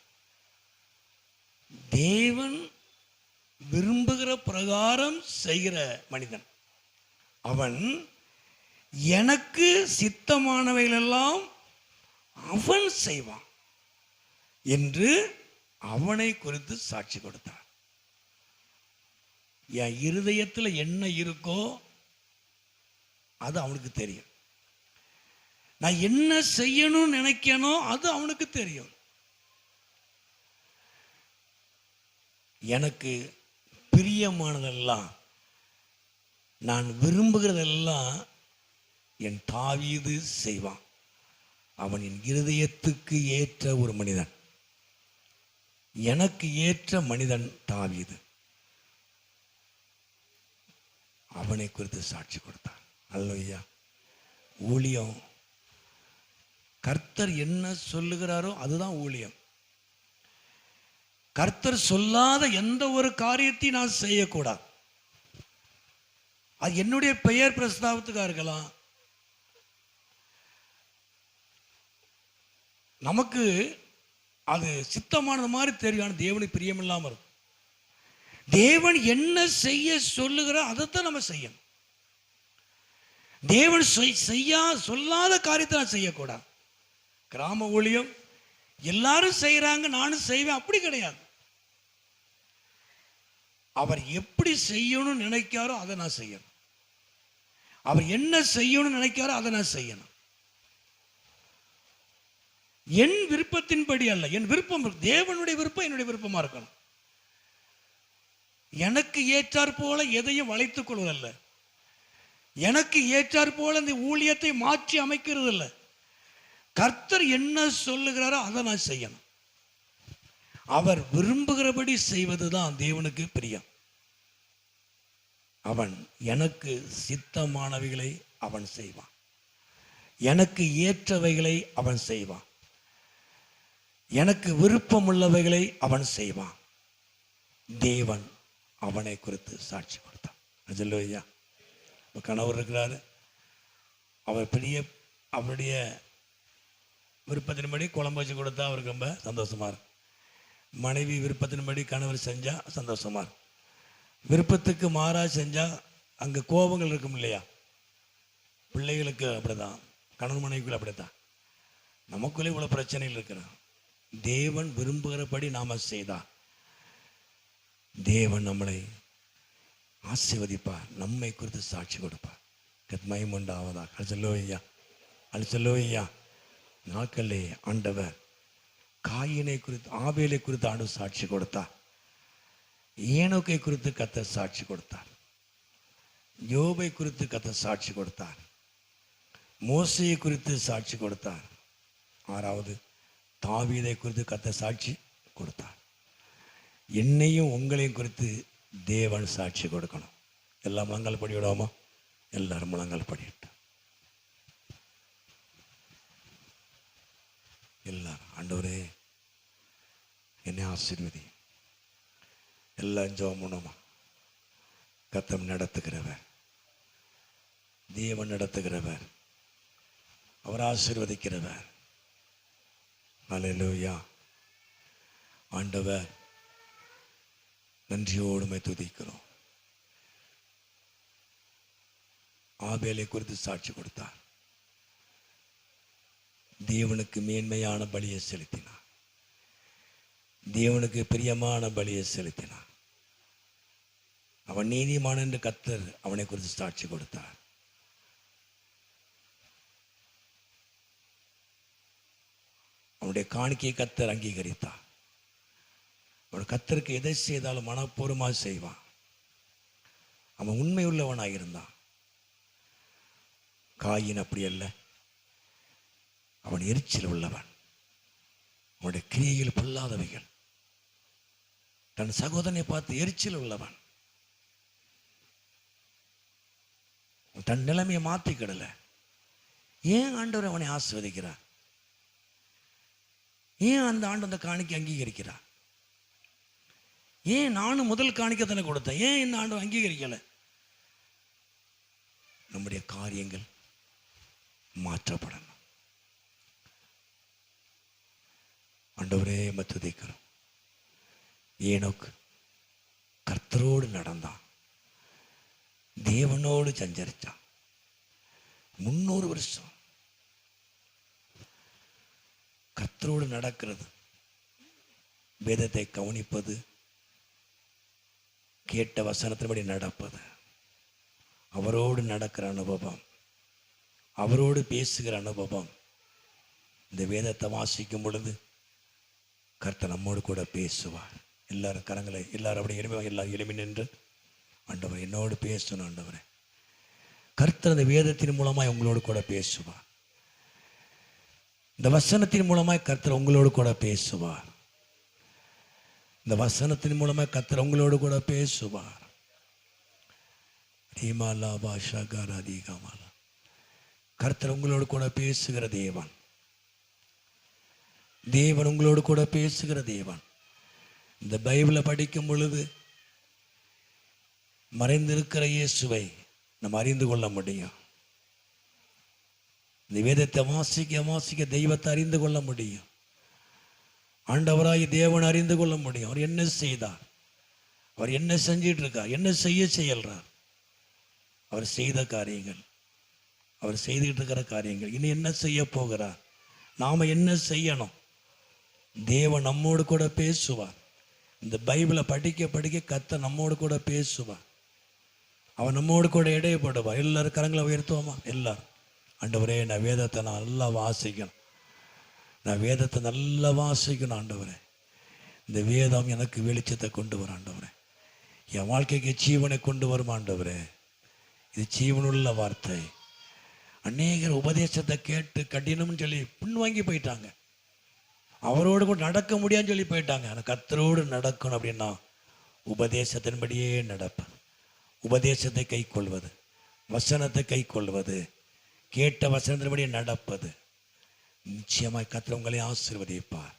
Speaker 2: தேவன் விரும்புகிற பிரகாரம் செய்கிற மனிதன் அவன். எனக்கு சித்தமானவைகளெல்லாம் அவன் செய்வான் என்று அவனை குறித்து சாட்சி கொடுத்தான். என் இருதயத்தில் என்ன இருக்கோ அது அவனுக்கு தெரியும். நான் என்ன செய்யணும்னு நினைக்கணும் அது அவனுக்கு தெரியும். எனக்கு பிரியமானதெல்லாம், நான் விரும்புகிறதெல்லாம் என் தாவீது செய்வான். அவன் என் இருதயத்துக்கு ஏற்ற ஒரு மனிதன், எனக்கு ஏற்ற மனிதன் தாவீது. அவனை குறித்து சாட்சி கொடுத்தான். அல்லேலூயா. ஊழியம், கர்த்தர் என்ன சொல்லுகிறாரோ அதுதான் ஊழியம். கர்த்தர் சொல்லாத எந்த ஒரு காரியத்தையும் நான் செய்யக்கூடாது. அது என்னுடைய பெயர் பிரஸ்தாபத்துக்காக இருக்கலாம், நமக்கு அது சித்தமானது மாதிரி தெரியும், ஆனால் தேவனுக்கு பிரியமில்லாமல் இருக்கும். தேவன் என்ன செய்ய சொல்லுகிற அதைத்தான் நம்ம செய்யணும். தேவன் சொல்லாத காரியத்தை நான் செய்யக்கூடாது. கிராம ஊழியம் எல்லாரும் செய்கிறாங்க, நானும் செய்வேன், அப்படி கிடையாது. அவர் எப்படி செய்யணும்னு நினைக்காரோ அதை நான் செய்யணும். அவர் என்ன செய்யணும்னு நினைக்காரோ அதை நான் செய்யணும். என் விருப்பத்தின்படி அல்ல, என் விருப்பம் தேவனுடைய விருப்பம் என்னுடைய விருப்பமா இருக்கணும். எனக்கு ஏற்றாற் போல எதையும் வளைத்துக் கொள்வதல்ல, எனக்கு ஏற்றாற் போல இந்த ஊழியத்தை மாற்றி அமைக்கிறது இல்லை. கர்த்தர் என்ன சொல்லுகிறாரோ அதை நான் செய்யணும். அவர் விரும்புகிறபடி செய்வதுதான் தேவனுக்கு பிரியம். அவன் எனக்கு சித்தமானவைகளை அவன் செய்வான், எனக்கு ஏற்றவைகளை அவன் செய்வான், எனக்கு விருப்பமுள்ளவைகளை அவன் செய்வான். தேவன் அவனை குறித்து சாட்சி கொடுத்தான். ஐயா, கணவர் இருக்கிறாரு, அவர் பெரிய அவருடைய விருப்பத்தின்படி குழம்பு வச்சு கொடுத்தா அவருக்கு ரொம்ப சந்தோஷமா இருக்கும். மனைவி விருப்பத்தின்படி கணவர் செஞ்சா சந்தோஷமா இருக்கும். விருப்பத்துக்கு மாறா செஞ்சா அங்கே கோபங்கள் இருக்கும் இல்லையா? பிள்ளைகளுக்கு அப்படிதான், கணவன் மனைவிக்குள்ள அப்படித்தான். நமக்குள்ளே இவ்வளோ பிரச்சனைகள் இருக்கிறோம். தேவன் விரும்புகிறபடி நாம செய்தா தேவன் நம்மளை ஆசீர்வதிப்பார், நம்மை குறித்து சாட்சி கொடுப்பார். கத்மயம் உண்டாவதா? அழிச்சல்லோய்யா, அழிச்சல்லோய்யா. நாட்களே ஆண்டவர் காயினை குறித்து, ஆபேலை குறித்து ஆண்டு சாட்சி கொடுத்தார். ஏனோக்கை குறித்து கர்த்தர் சாட்சி கொடுத்தார். யோபை குறித்து கர்த்தர் சாட்சி கொடுத்தார். மோசையை குறித்து சாட்சி கொடுத்தார். ஆறாவது தாவீதை குறித்து கர்த்தர் சாட்சி கொடுத்தார். என்னையும் உங்களையும் குறித்து தேவன் சாட்சி கொடுக்கணும். எல்லாம் முழங்கால் படி விடாமா? எல்லாரும் முழங்கால் படிட்டு எல்லாரும், ஆண்டவரே என்னை ஆசீர்வதி. எல்லாம் ஜெபம் பண்ணுமா? கர்த்தர் நடத்துகிறவர், தேவன் நடத்துகிறவர், அவர் ஆசீர்வதிக்கிறவர். அல்லேலூயா. ஆண்டவர் நன்றியோடுமை துதிக்கிறோம். ஆபேலை குறித்து சாட்சி கொடுத்தார். தேவனுக்கு மேன்மையான பலியை செலுத்தினார், தேவனுக்கு பிரியமான பலியை செலுத்தினார். அவன் நீதிமான் என்று கர்த்தர் அவனை குறித்து சாட்சி கொடுத்தார். அவனுடைய காணிக்கையை கர்த்தர் அங்கீகரித்தார். அவன் கர்த்தருக்கு எதை செய்தாலும் மனப்பூர்வமாக செய்வான். அவன் உண்மை உள்ளவனாக இருந்தான். காயின் அப்படி அல்ல, அவன் எரிச்சல் உள்ளவன். அவனுடைய கிரியைகள் பொல்லாதவைகள். தன் சகோதரனை பார்த்து எரிச்சல் உள்ளவன். தன் நிலைமையை மாற்றிக்கிடல. ஏன் ஆண்டவர் அவனை ஆசீர்வதிக்கிறார்? ஏன் அந்த ஆண்டு அந்த காணிக்கை அங்கீகரிக்கிறார்? ஏன் நானும் முதல் காணிக்கை தானே கொடுத்தேன், ஏன் இந்த ஆண்டு அங்கீகரிக்கலை? நம்முடைய காரியங்கள் மாற்றப்படணும். ஆண்டவரே துதிக்கிறோம். ஏனோக்கு கர்த்தரோடு நடந்தான், தேவனோடு சஞ்சரித்தான். 300 வருஷம் கர்த்தரோடு நடக்கிறது, வேதத்தை கவனிப்பது, கேட்ட வசனத்தின்படி நடப்பது, அவரோடு நடக்கிற அனுபவம், அவரோடு பேசுகிற அனுபவம். இந்த வேதத்தை வாசிக்கும் பொழுது கர்த்தர் நம்மோடு கூட பேசுவார். எல்லாரும் கரங்களை, எல்லாரும் அப்படி எளிமையாக, எல்லாரும் எளிமை நின்று, ஆண்டவர் என்னோடு பேசணும். ஆண்டவரே, கர்த்தர் அந்த வேதத்தின் மூலமாய் உங்களோடு கூட பேசுவார். இந்த வசனத்தின் மூலமாய் கர்த்தர் உங்களோடு கூட பேசுவார். இந்த வசனத்தின் மூலமாய் கர்த்தர் உங்களோடு கூட பேசுவார். கர்த்தர் உங்களோடு கூட பேசுகிற தேவன், தேவன் உங்களோடு கூட பேசுகிற தேவன். இந்த பைபிளை படிக்கும் பொழுது மறைந்திருக்கிற இயேசுவை நம்ம அறிந்து கொள்ள முடியும். இந்த வேதத்தை வாசிக்க வாசிக்க தெய்வத்தை அறிந்து கொள்ள முடியும். ஆண்டவராய் தேவன் அறிந்து கொள்ள முடியும். அவர் என்ன செய்தார், அவர் என்ன செஞ்சிட்டு இருக்கார், என்ன செய்யறார், அவர் செய்த காரியங்கள், அவர் செய்துகிட்டு இருக்கிற காரியங்கள், இனி என்ன செய்ய போகிறார், நாம என்ன செய்யணும். தேவன் நம்மோடு கூட பேசுவார். இந்த பைபிளை படிக்க படிக்க கர்த்தர் நம்மோடு கூட பேசுவார். அவன் நம்மோடு கூட இடையப்படுவார். எல்லாரும் கரங்களை உயர்த்துவோமா? எல்லாரும், ஆண்டவரே நான் வேதத்தை நல்லா வாசிக்கணும், நான் வேதத்தை நல்லா வாசிக்கணும் ஆண்டவரே. இந்த வேதம் எனக்கு வெளிச்சத்தை கொண்டு வரும் ஆண்டவரே. என் வாழ்க்கைக்கு ஜீவனை கொண்டு வரும் ஆண்டவரே. இது ஜீவனுள்ள வார்த்தை. அநேகர் உபதேசத்தை கேட்டு கடினம்னு சொல்லி பின்வாங்கி போயிட்டாங்க. அவரோடு கூட நடக்க முடியாதுன்னு சொல்லி போயிட்டாங்க. ஆனால் கர்த்தரோடு நடக்கணும் அப்படின்னா உபதேசத்தின்படியே நடப்பது, உபதேசத்தை கை கொள்வது, வசனத்தை கை கொள்வது, கேட்ட வசனத்தின்படியே நடப்பது. நிச்சயமாய் கர்த்தர் உங்களை ஆசீர்வதிப்பார்.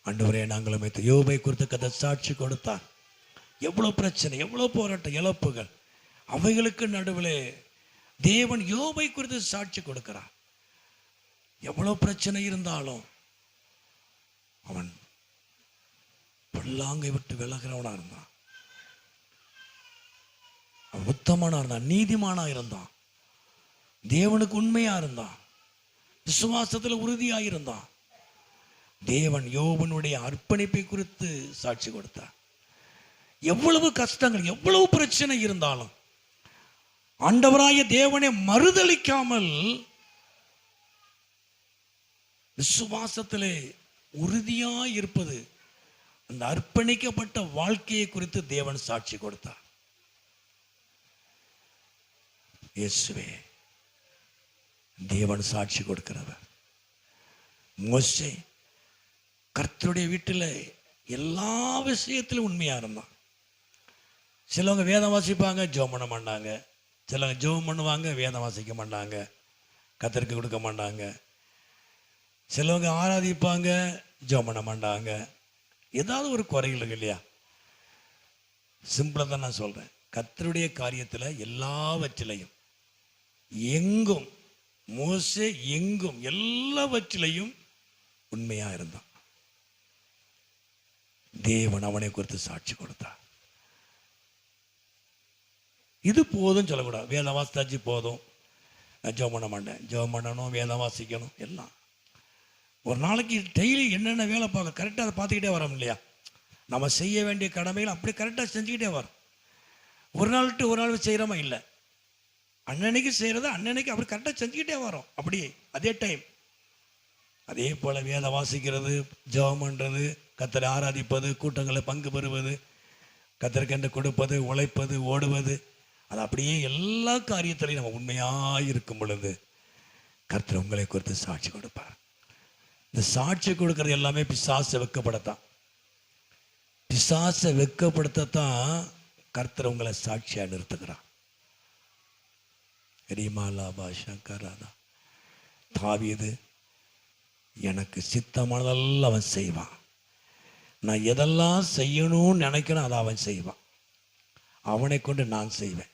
Speaker 2: ஆண்டவரே நாங்களும் யோபை குறித்து கர்த்தர் சாட்சி கொடுத்தார். எவ்வளோ பிரச்சனை, எவ்வளோ போராட்டம், இழப்புகள், அவைகளுக்கு நடுவில் தேவன் யோபை குறித்து சாட்சி கொடுக்கிறார். எவ்வளோ பிரச்சனை இருந்தாலும் அவன் பொல்லாங்கை விட்டு விலகிறவனா இருந்தான். அவன் உத்தமனா இருந்தான், நீதிமானா இருந்தான், தேவனுக்கு உண்மையா இருந்தான், விசுவாசத்தில் உறுதியாக இருந்தான். தேவன் யோபனுடைய அர்ப்பணிப்பை குறித்து சாட்சி கொடுத்தார். எவ்வளவு கஷ்டங்கள், எவ்வளவு பிரச்சனை இருந்தாலும் ஆண்டவராய தேவனை மறுதலிக்காமல் விசுவாசத்திலே உறுதியாய் இருப்பது, அந்த அர்ப்பணிக்கப்பட்ட வாழ்க்கையை குறித்து தேவன் சாட்சி கொடுத்தார். இயேசுவே தேவன் சாட்சி கொடுக்கிறவர். மோசே கர்த்தருடைய வீட்டில் எல்லா விஷயத்திலும் உண்மையா இருந்தான். சிலவங்க வேதம் வாசிப்பாங்க, ஜெபம் பண்ண மாட்டாங்க. சிலவங்க ஜெபம் பண்ணுவாங்க, வேதம் வாசிக்க மாட்டாங்க, கர்த்தருக்கு கொடுக்க மாட்டாங்க. சிலவங்க ஆராதிப்பாங்க, ஜெபம் பண்ண மாட்டாங்க. ஏதாவது ஒரு குறைகள் இருக்கு இல்லையா? சிம்பிளாக தான் நான் சொல்கிறேன். கர்த்தருடைய காரியத்தில் எல்லாவற்றிலையும் எங்கும் மோசே எங்கும் எல்லாவற்றிலையும் உண்மையா இருந்தான். தேவன் அவனை குறித்து சாட்சி கொடுத்தார். இது போதும் சொல்லக்கூடாது. வேதம் வாசித்தாச்சு போதும், நான் ஜெபம் பண்ண மாட்டேன். ஜெபம் பண்ணணும், வேதம் வாசிக்கணும், எல்லாம் ஒரு நாளைக்கு டெய்லி என்னென்ன வேலை பார்க்க கரெக்டாக அதை பார்த்துக்கிட்டே வரோம் இல்லையா? நம்ம செய்ய வேண்டிய கடமைகள் அப்படி கரெக்டாக செஞ்சுக்கிட்டே வரோம். ஒரு நாள் விட்டு ஒரு நாள் செய்கிறோமா? இல்லை, அன்னன்னைக்கு செய்கிறத அன்னன்னைக்கு அப்படி கரெக்டாக செஞ்சுக்கிட்டே வரோம். அப்படியே அதே டைம். அதே போல் வேலை வாசிக்கிறது, ஜெபம் பண்ணுறது, கர்த்தரை ஆராதிப்பது, கூட்டங்களை பங்கு பெறுவது, கர்த்தருக்கென்று கொடுப்பது, உழைப்பது, ஓடுவது, அது அப்படியே எல்லா காரியத்திலையும் நம்ம உண்மையாக இருக்கும் பொழுது கர்த்தர் உங்களை குறித்து சாட்சி கொடுப்பார். இந்த சாட்சி கொடுக்கறது எல்லாமே பிசாசை வெட்கப்படுத்தான். பிசாசை வெட்கப்படுத்தத்தான் கர்த்தர் உங்களை சாட்சியாக நிறுத்துகிறான். தாவீது எனக்கு சித்தமானதெல்லாம் அவன் செய்வான். நான் எதெல்லாம் செய்யணும்னு நினைக்கிறேன் அதை அவன் செய்வான். அவனை கொண்டு நான் செய்வேன்.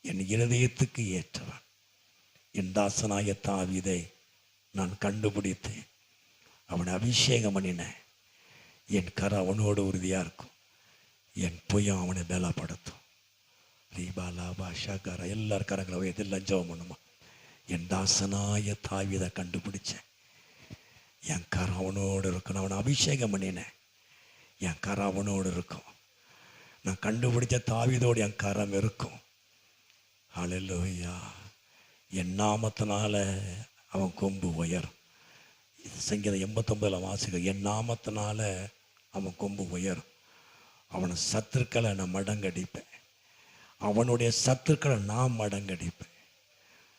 Speaker 2: என் இருதயத்துக்கு ஏற்றவன். என் தாசனாய தாவீதை நான் கண்டுபிடித்தேன். அவனை அபிஷேகம் பண்ணினேன். என் கரை அவனோடு உறுதியாக இருக்கும். என் பொய்யம் அவனை பலப்படுத்தும். தீபா லாபா ஷாக்கார எல்லார் கரங்களை வயதெல்லாம் ஜெபம் பண்ணுமா? என் தாசனாய தாவீதை கண்டுபிடிச்சேன். என் கரை அவனோடு இருக்கும். அவனை அபிஷேகம் பண்ணினேன். என் கரை அவனோடு இருக்கும். நான் கண்டுபிடிச்ச தாவீதோடு என் கரம் இருக்கும். ஹல்லேலூயா. என் நாமத்தினால அவன் கொம்பு உயரும். சங்கீதம் 89 வாசிக்க, என் நாமத்தினால அவன் கொம்பு உயரும். அவனை சத்துருக்களை நான் மடங்கடிப்பேன். அவனுடைய சத்துருக்களை நான் மடங்கடிப்பேன்.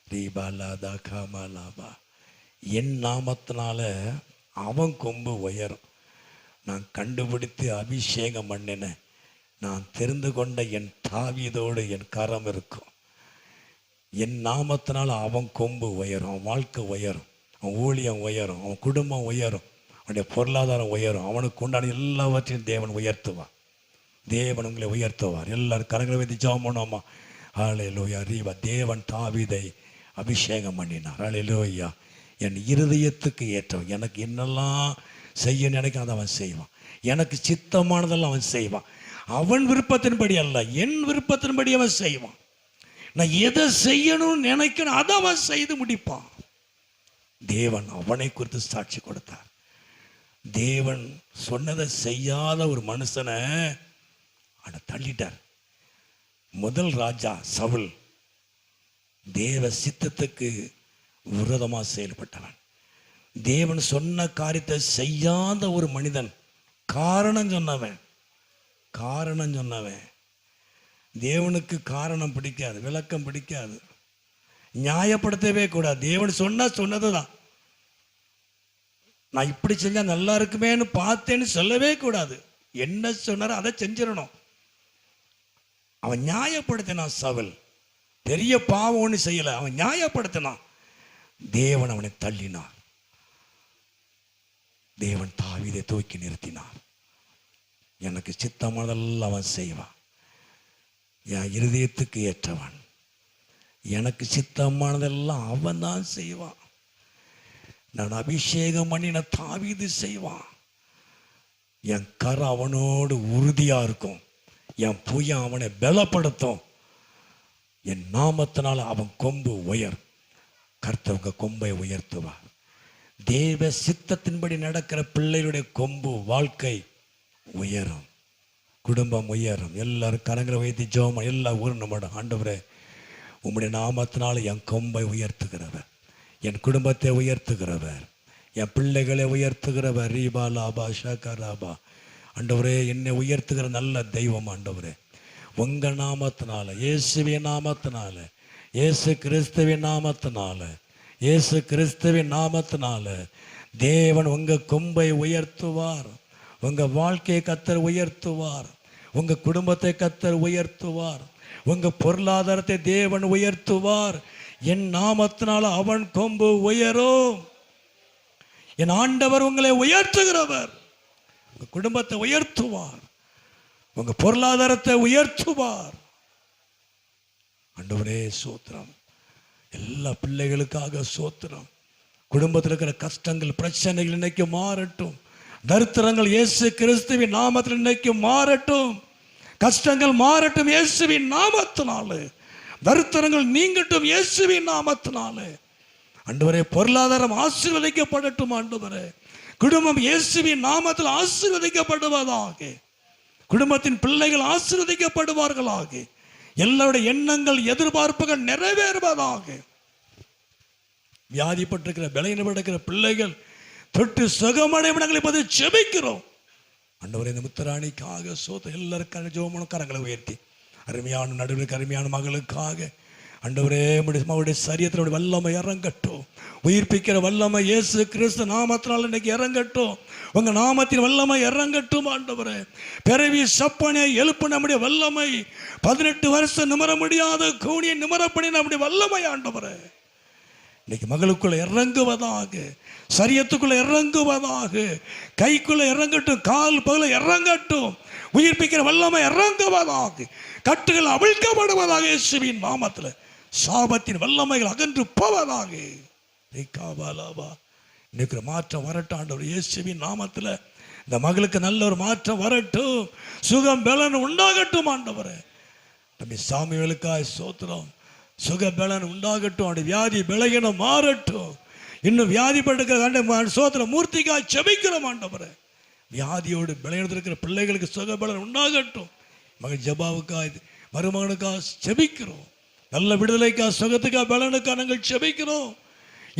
Speaker 2: ரீபாலாதா காமாலாபா. என் நாமத்தினால அவன் கொம்பு உயரும். நான் கண்டுபிடித்து அபிஷேகம் பண்ணினேன். நான் தெரிந்து கொண்ட என் தாவீதோடு என் கரம் இருக்கும். என் நாமத்தினால அவன் கொம்பு உயரும். அவன் வாழ்க்கை உயரும். அவன் ஊழியம் உயரும். அவன் குடும்பம் உயரும். அவனுடைய பொருளாதாரம் உயரும். அவனுக்கு உண்டான எல்லாவற்றையும் தேவன் உயர்த்துவார். தேவன் உங்களை உயர்த்துவார். எல்லாரும் கரங்களை வைத்து ஜெபம் பண்ணுவோமா? ஹல்லேலூயா. ரீவா. தேவன் தாவீதை அபிஷேகம் பண்ணினார். அல்லேலூயா. என் இருதயத்துக்கு ஏற்றவன், எனக்கு என்னெல்லாம் செய்ய நினைக்க அதை அவன் செய்வான். எனக்கு சித்தமானதெல்லாம் அவன் செய்வான். அவன் விருப்பத்தின்படி அல்ல, என் விருப்பத்தின்படி அவன் செய்வான். நான் எதை செய்யணும்னு நினைக்கணும் அதை அவன் செய்து முடிப்பான். தேவன் அவனை குறித்து சாட்சி கொடுத்தார். தேவன் சொன்னதை செய்யாத ஒரு மனுஷனை அவனை தள்ளிட்டார். முதல் ராஜா சவுல் தேவ சித்தத்துக்கு விரோதமாக செயல்பட்டவன். தேவன் சொன்ன காரியத்தை செய்யாத ஒரு மனிதன், காரணம் சொன்னவன். தேவனுக்கு காரணம் பிடிக்காது, விளக்கம் பிடிக்காது, நியாயப்படுத்தவே கூடாது. தேவன் சொன்னது தான். நான் இப்படி செஞ்சால் நல்லா இருக்குமேன்னு பார்த்தேன்னு சொல்லவே கூடாது. என்ன சொன்னாரோ அதை செஞ்சிடணும். அவன் நியாயப்படுத்தினான். சவுல் பெரிய பாவம் ஒன்று செய்யலை, அவன் நியாயப்படுத்தினான். தேவன் அவனை தள்ளினார். தேவன் தாவீதை தூக்கி நிறுத்தினார். எனக்கு சித்தமானதெல்லாம் அவன் செய்வான். என் இருதயத்துக்கு ஏற்றவன், எனக்கு சித்தமானதெல்லாம் அவன் தான் செய்வான். நான் அபிஷேகம் பண்ணின தாவீது செய்வான். என் கரம் அவனோடு உறுதியா இருக்கும். என் புயம் அவனை பலப்படுத்தும். என் நாமத்தினால் அவன் கொம்பு உயர். கர்த்தர் கொம்பை உயர்த்துவார். தேவ சித்தத்தின்படி நடக்கிற பிள்ளைகளுடைய கொம்பு வாழ்க்கை உயரும், குடும்பம் உயரும். எல்லாரும் கரங்களை வைத்து ஜெபம், எல்லா ஊரும் நம்மளோட ஆண்டவரே, உம்முடைய நாமத்தினால என் கொம்பை உயர்த்துகிறவர், என் குடும்பத்தை உயர்த்துகிறவர், என் பிள்ளைகளை உயர்த்துகிறவர். ரீபா லாபா ஷகராபா. ஆண்டவரே, என்னை உயர்த்துகிற நல்ல தெய்வம் ஆண்டவரே, உங்க நாமத்தினால, இயேசுவின் நாமத்தினால, இயேசு கிறிஸ்துவின் நாமத்தினால, இயேசு கிறிஸ்துவின் நாமத்தினால தேவன் உங்க கொம்பை உயர்த்துவார். உங்க வாழ்க்கையை கர்த்தர் உயர்த்துவார். உங்க குடும்பத்தை கர்த்தர் உயர்த்துவார். உங்க பொருளாதாரத்தை தேவன் உயர்த்துவார். என் நாமத்தினால அவன் கொம்பு உயரும். என் ஆண்டவர் உங்களை உயர்த்துகிறவர். உங்க குடும்பத்தை உயர்த்துவார். உங்க பொருளாதாரத்தை உயர்த்துவார். ஆண்டவரே சோத்திரம். எல்லா பிள்ளைகளுக்காக சோத்திரம். குடும்பத்தில் இருக்கிற கஷ்டங்கள், பிரச்சனைகள் இன்னைக்கு மாறட்டும். தரித்திரங்கள் இயேசு கிறிஸ்துவின் நாமத்தில் இன்னைக்கு மாறட்டும். கஷ்டங்கள் மாறட்டும் இயேசுவின் நாமத்தினாலே. தரித்திரங்கள் நீங்கட்டும் இயேசுவின் நாமத்தினாலே. ஆண்டவரே, பொருளாதாரம் ஆசீர்வதிக்கப்படட்டும். ஆண்டவரே, குடும்பம் இயேசுவின் நாமத்தில் ஆசீர்வதிக்கப்படுவதாக. குடும்பத்தின் பிள்ளைகள் ஆசீர்வதிக்கப்படுவார்களாக. எல்லாருடைய எண்ணங்கள், எதிர்பார்ப்புகள் நிறைவேறுவதாக. வியாதிப்பட்டிருக்கிற, பலவீனப்பட்டிருக்கிற பிள்ளைகள் தொட்டு சுகமடையும் நாங்கள் இப்போது ஜெபிக்கிறோம். ஆண்டவரே, இந்த முத்துராணிக்காக சோத்த எல்லாருக்காக ஜெபம், கரங்களை உயர்த்தி அருமையான நடுவில் அருமையான மகளுக்காக ஆண்டவரே, அவருடைய சரீரத்தினுடைய வல்லமை இறங்கட்டும். உயிர்ப்பிக்கிற வல்லமை இயேசு கிறிஸ்து நாமத்தினால் இன்னைக்கு இறங்கட்டும். உங்க நாமத்தின் வல்லமை இறங்கட்டும். ஆண்டவரே, பிறவி சப்பனை எழுப்பு நம்முடைய வல்லமை, 18 வருஷம் நிமர முடியாத கூனியை நிமரப்பணி நம்முடைய வல்லமை ஆண்டவரே இன்னைக்கு மகளுக்குள்ள இறங்குவதாக, சரியத்துக்குள்ள இறங்குவதாக, கைக்குள்ள இறங்கட்டும், கால் பகுல இறங்கட்டும். உயிர்ப்பிக்கிற வல்லமை இறங்குவதாக, கட்டுகள் அவிழ்க்கப்படுவதாக இயேசுவின் நாமத்தில். சாபத்தின் வல்லமைகள் அகன்று போவதாக. இன்னைக்கு மாற்றம் வரட்டும் ஆண்டவர் இயேசுவின் நாமத்தில். இந்த மகளுக்கு நல்ல ஒரு மாற்றம் வரட்டும். சுகம் பலன் உண்டாகட்டும் ஆண்டவரே. நம்ம சாமிகளுக்காய் சோத்திரம். சுக பலன் உண்டாகட்டும். அவருடைய வியாதி பலகீனம் மாறட்டும். இன்னும் வியாதிப்பட்டிருக்கிற சோத்திரம் மூர்த்திக்காய் செபிக்கிறோம் ஆண்டவரே. வியாதியோடு பலகீனத்திருக்கிற பிள்ளைகளுக்கு சுக பலன் உண்டாகட்டும். மகன் ஜபாவுக்காய், மருமகனுக்காக செபிக்கிறோம். நல்ல விடுதலைக்காக, சுகத்துக்காக, பலனுக்காக நாங்கள் செபிக்கிறோம்.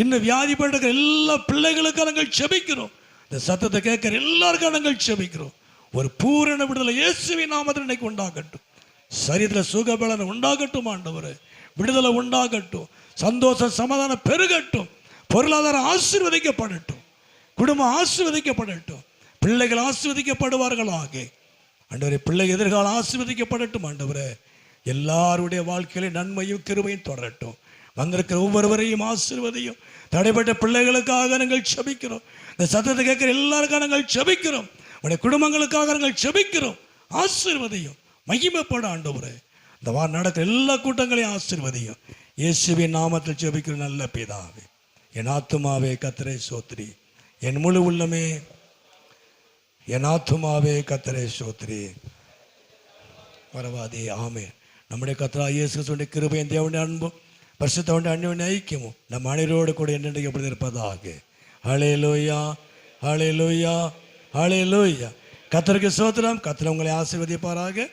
Speaker 2: இன்னும் வியாதிப்பட்டிருக்கிற எல்லா பிள்ளைகளுக்காக நாங்கள் செபிக்கிறோம். இந்த சத்தத்தை கேட்கிற எல்லாருக்கும் நாங்கள் செபிக்கிறோம். ஒரு பூரண விடுதலை இயேசுவின் நாமத்தில் இன்னைக்கு உண்டாகட்டும். சரீரத்தில் சுகபலன் உண்டாகட்டும் ஆண்டவரே. விடுதலை உண்டாகட்டும். சந்தோஷம், சமாதானம் பெருகட்டும். பொருளாதாரம் ஆசீர்வதிக்கப்படட்டும். குடும்பம் ஆசீர்வதிக்கப்படட்டும். பிள்ளைகள் ஆசீர்வதிக்கப்படுவார்களாக. ஆண்டவரே, பிள்ளை எதிர்காலம் ஆசீர்வதிக்கப்படட்டும். ஆண்டவரே, எல்லாருடைய வாழ்க்கையிலும் நன்மையும் கிருபையும் தொடரட்டும். வந்திருக்கிற ஒவ்வொருவரையும் ஆசீர்வதியும். தடைப்பட்ட பிள்ளைகளுக்காக நாங்கள் செபிக்கிறோம். இந்த சத்தத்தை கேட்கிற எல்லாருக்காக நாங்கள் செபிக்கிறோம். உடைய குடும்பங்களுக்காக நாங்கள் செபிக்கிறோம். ஆசீர்வதியும், மகிமைப்பட ஆண்டவரே. இந்த வாரம் நடக்கிற எல்லா கூட்டங்களையும் ஆசீர்வதியும். இயேசுவின் நாமத்தில் ஜெபிக்கிற நல்ல பிதாவே, என் ஆத்துமாவே கர்த்தரை ஸ்தோத்திரி, என் முழு உள்ளமே என் ஆத்துமாவே கர்த்தரை ஸ்தோத்திரி. பரவாதே. ஆமென். நம்முடைய கர்த்தராகிய இயேசு கிறிஸ்துவின் கிருபையும் தேவனுடைய அன்பும் பரிசுத்தவனுடைய அன்பின் ஐக்கியமும் நம் அனைவரோடு கூட என்னென்றைக்கு எப்படி இருப்பதாக. ஹல்லேலூயா, ஹல்லேலூயா, ஹல்லேலூயா. கர்த்தருக்கு ஸ்தோத்திரம். கர்த்தர் உங்களை ஆசீர்வதிப்பாராக.